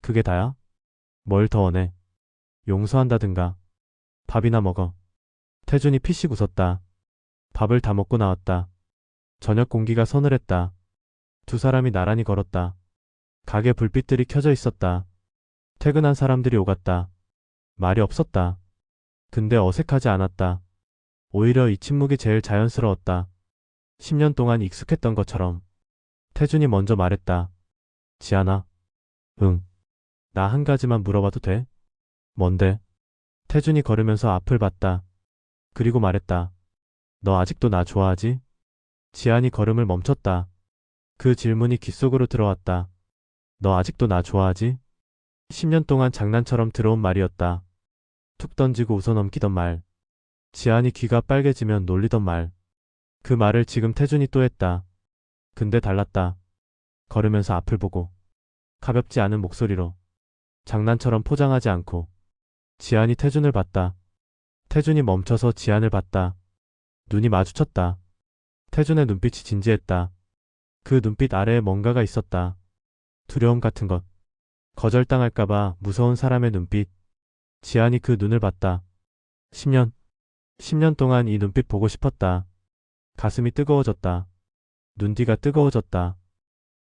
그게 다야? 뭘 더 원해? 용서한다든가. 밥이나 먹어. 태준이 피식 웃었다. 밥을 다 먹고 나왔다. 저녁 공기가 서늘했다. 두 사람이 나란히 걸었다. 가게 불빛들이 켜져 있었다. 퇴근한 사람들이 오갔다. 말이 없었다. 근데 어색하지 않았다. 오히려 이 침묵이 제일 자연스러웠다. 10년 동안 익숙했던 것처럼. 태준이 먼저 말했다. 지안아. 응. 나 한 가지만 물어봐도 돼? 뭔데? 태준이 걸으면서 앞을 봤다. 그리고 말했다. 너 아직도 나 좋아하지? 지안이 걸음을 멈췄다. 그 질문이 귓속으로 들어왔다. 너 아직도 나 좋아하지? 10년 동안 장난처럼 들어온 말이었다. 툭 던지고 웃어넘기던 말. 지안이 귀가 빨개지면 놀리던 말. 그 말을 지금 태준이 또 했다. 근데 달랐다. 걸으면서 앞을 보고. 가볍지 않은 목소리로. 장난처럼 포장하지 않고. 지안이 태준을 봤다. 태준이 멈춰서 지안을 봤다. 눈이 마주쳤다. 태준의 눈빛이 진지했다. 그 눈빛 아래에 뭔가가 있었다. 두려움 같은 것. 거절당할까봐 무서운 사람의 눈빛. 지안이 그 눈을 봤다. 10년 동안 이 눈빛 보고 싶었다. 가슴이 뜨거워졌다. 눈뒤가 뜨거워졌다.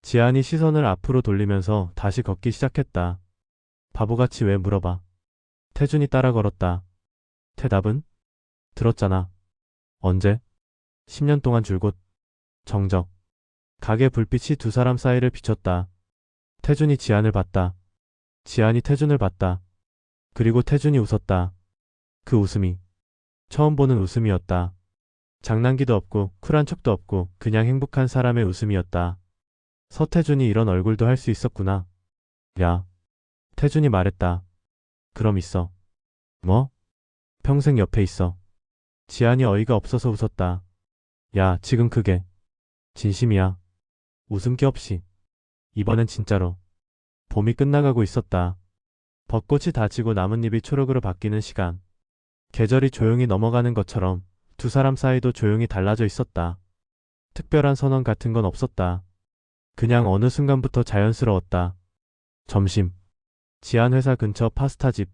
지안이 시선을 앞으로 돌리면서 다시 걷기 시작했다. 바보같이 왜 물어봐. 태준이 따라 걸었다. 대답은? 들었잖아. 언제? 10년 동안 줄곧. 정적. 가게 불빛이 두 사람 사이를 비췄다. 태준이 지안을 봤다. 지안이 태준을 봤다. 그리고 태준이 웃었다. 그 웃음이 처음 보는 웃음이었다. 장난기도 없고 쿨한 척도 없고 그냥 행복한 사람의 웃음이었다. 서태준이 이런 얼굴도 할 수 있었구나. 야. 태준이 말했다. 그럼 있어. 뭐? 평생 옆에 있어. 지안이 어이가 없어서 웃었다. 야, 지금 그게 진심이야. 웃음기 없이. 이번엔 진짜로. 봄이 끝나가고 있었다. 벚꽃이 다 지고 나뭇잎이 초록으로 바뀌는 시간. 계절이 조용히 넘어가는 것처럼 두 사람 사이도 조용히 달라져 있었다. 특별한 선언 같은 건 없었다. 그냥 어느 순간부터 자연스러웠다. 점심. 지안 회사 근처 파스타집.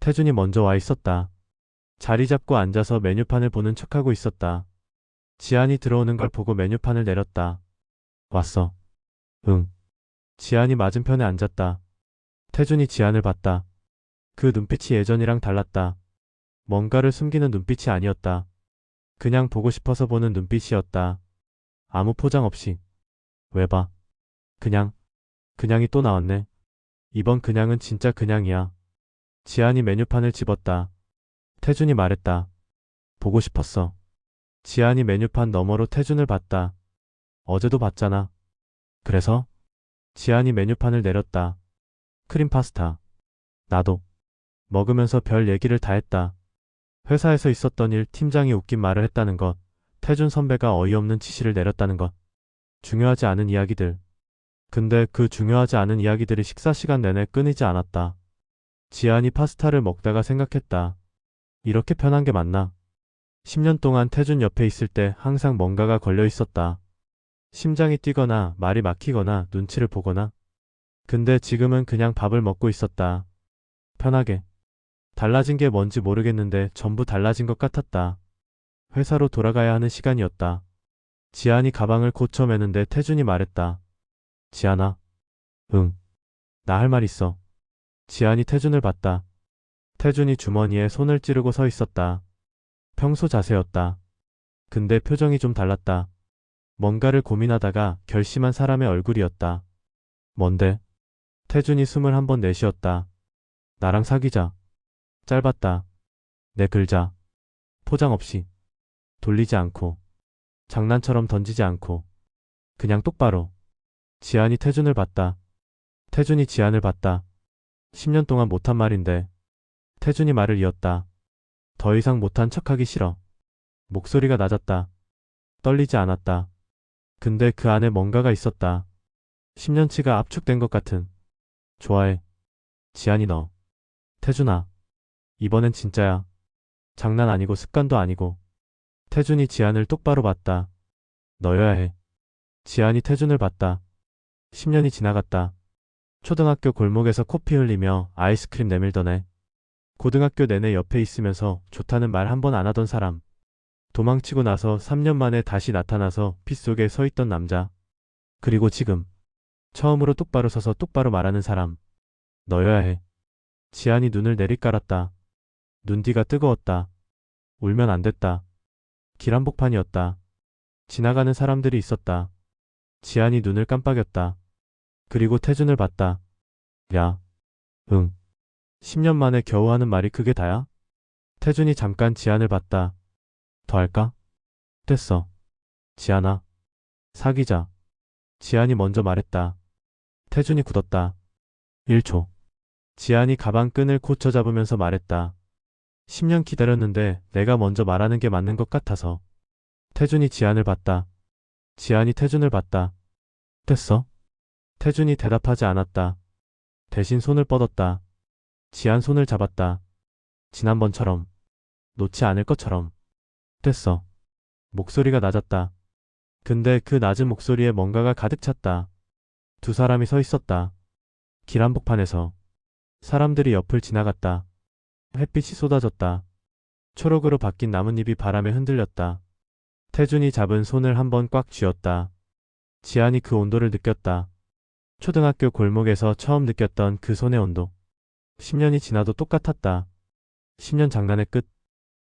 태준이 먼저 와 있었다. 자리 잡고 앉아서 메뉴판을 보는 척하고 있었다. 지안이 들어오는 걸 보고 메뉴판을 내렸다. 왔어. 응. 지안이 맞은편에 앉았다. 태준이 지안을 봤다. 그 눈빛이 예전이랑 달랐다. 뭔가를 숨기는 눈빛이 아니었다. 그냥 보고 싶어서 보는 눈빛이었다. 아무 포장 없이. 왜 봐? 그냥이 또 나왔네. 이번 그냥은 진짜 그냥이야. 지안이 메뉴판을 집었다. 태준이 말했다. 보고 싶었어. 지안이 메뉴판 너머로 태준을 봤다. 어제도 봤잖아. 그래서? 지안이 메뉴판을 내렸다. 크림 파스타. 나도. 먹으면서 별 얘기를 다 했다. 회사에서 있었던 일, 팀장이 웃긴 말을 했다는 것, 태준 선배가 어이없는 지시를 내렸다는 것. 중요하지 않은 이야기들. 근데 그 중요하지 않은 이야기들이 식사 시간 내내 끊이지 않았다. 지안이 파스타를 먹다가 생각했다. 이렇게 편한 게 맞나? 10년 동안 태준 옆에 있을 때 항상 뭔가가 걸려 있었다. 심장이 뛰거나 말이 막히거나 눈치를 보거나. 근데 지금은 그냥 밥을 먹고 있었다. 편하게. 달라진 게 뭔지 모르겠는데 전부 달라진 것 같았다. 회사로 돌아가야 하는 시간이었다. 지안이 가방을 고쳐 매는데 태준이 말했다. 지안아. 응. 나 할 말 있어. 지안이 태준을 봤다. 태준이 주머니에 손을 찌르고 서 있었다. 평소 자세였다. 근데 표정이 좀 달랐다. 뭔가를 고민하다가 결심한 사람의 얼굴이었다. 뭔데? 태준이 숨을 한 번 내쉬었다. 나랑 사귀자. 짧았다. 내 글자. 포장 없이. 돌리지 않고. 장난처럼 던지지 않고. 그냥 똑바로. 지안이 태준을 봤다. 태준이 지안을 봤다. 10년 동안 못한 말인데. 태준이 말을 이었다. 더 이상 못한 척하기 싫어. 목소리가 낮았다. 떨리지 않았다. 근데 그 안에 뭔가가 있었다. 10년치가 압축된 것 같은. 좋아해. 지안이 너. 태준아. 이번엔 진짜야. 장난 아니고 습관도 아니고. 태준이 지안을 똑바로 봤다. 너여야 해. 지안이 태준을 봤다. 10년이 지나갔다. 초등학교 골목에서 코피 흘리며 아이스크림 내밀던 애. 고등학교 내내 옆에 있으면서 좋다는 말 한 번 안 하던 사람. 도망치고 나서 3년 만에 다시 나타나서 빗속에 서 있던 남자. 그리고 지금 처음으로 똑바로 서서 똑바로 말하는 사람. 너여야 해. 지안이 눈을 내리깔았다. 눈뒤가 뜨거웠다. 울면 안 됐다. 길 한복판이었다. 지나가는 사람들이 있었다. 지안이 눈을 깜빡였다. 그리고 태준을 봤다. 야. 응. 10년 만에 겨우 하는 말이 그게 다야? 태준이 잠깐 지안을 봤다. 더 할까? 됐어. 지안아. 사귀자. 지안이 먼저 말했다. 태준이 굳었다. 1초. 지안이 가방 끈을 고쳐 잡으면서 말했다. 10년 기다렸는데 내가 먼저 말하는 게 맞는 것 같아서. 태준이 지안을 봤다. 지안이 태준을 봤다. 됐어? 태준이 대답하지 않았다. 대신 손을 뻗었다. 지안 손을 잡았다. 지난번처럼. 놓지 않을 것처럼. 됐어. 목소리가 낮았다. 근데 그 낮은 목소리에 뭔가가 가득 찼다. 두 사람이 서 있었다. 길 한복판에서. 사람들이 옆을 지나갔다. 햇빛이 쏟아졌다. 초록으로 바뀐 나뭇잎이 바람에 흔들렸다. 태준이 잡은 손을 한번 꽉 쥐었다. 지안이 그 온도를 느꼈다. 초등학교 골목에서 처음 느꼈던 그 손의 온도. 10년이 지나도 똑같았다. 10년 장난의 끝.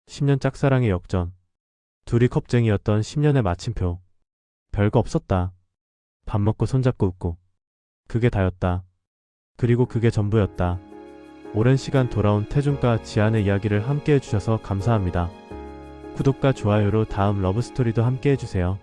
10년 짝사랑의 역전. 둘이 겁쟁이였던 10년의 마침표. 별거 없었다. 밥 먹고 손잡고 웃고. 그게 다였다. 그리고 그게 전부였다. 오랜 시간 돌아온 태준과 지안의 이야기를 함께 해주셔서 감사합니다. 구독과 좋아요로 다음 러브스토리도 함께 해주세요.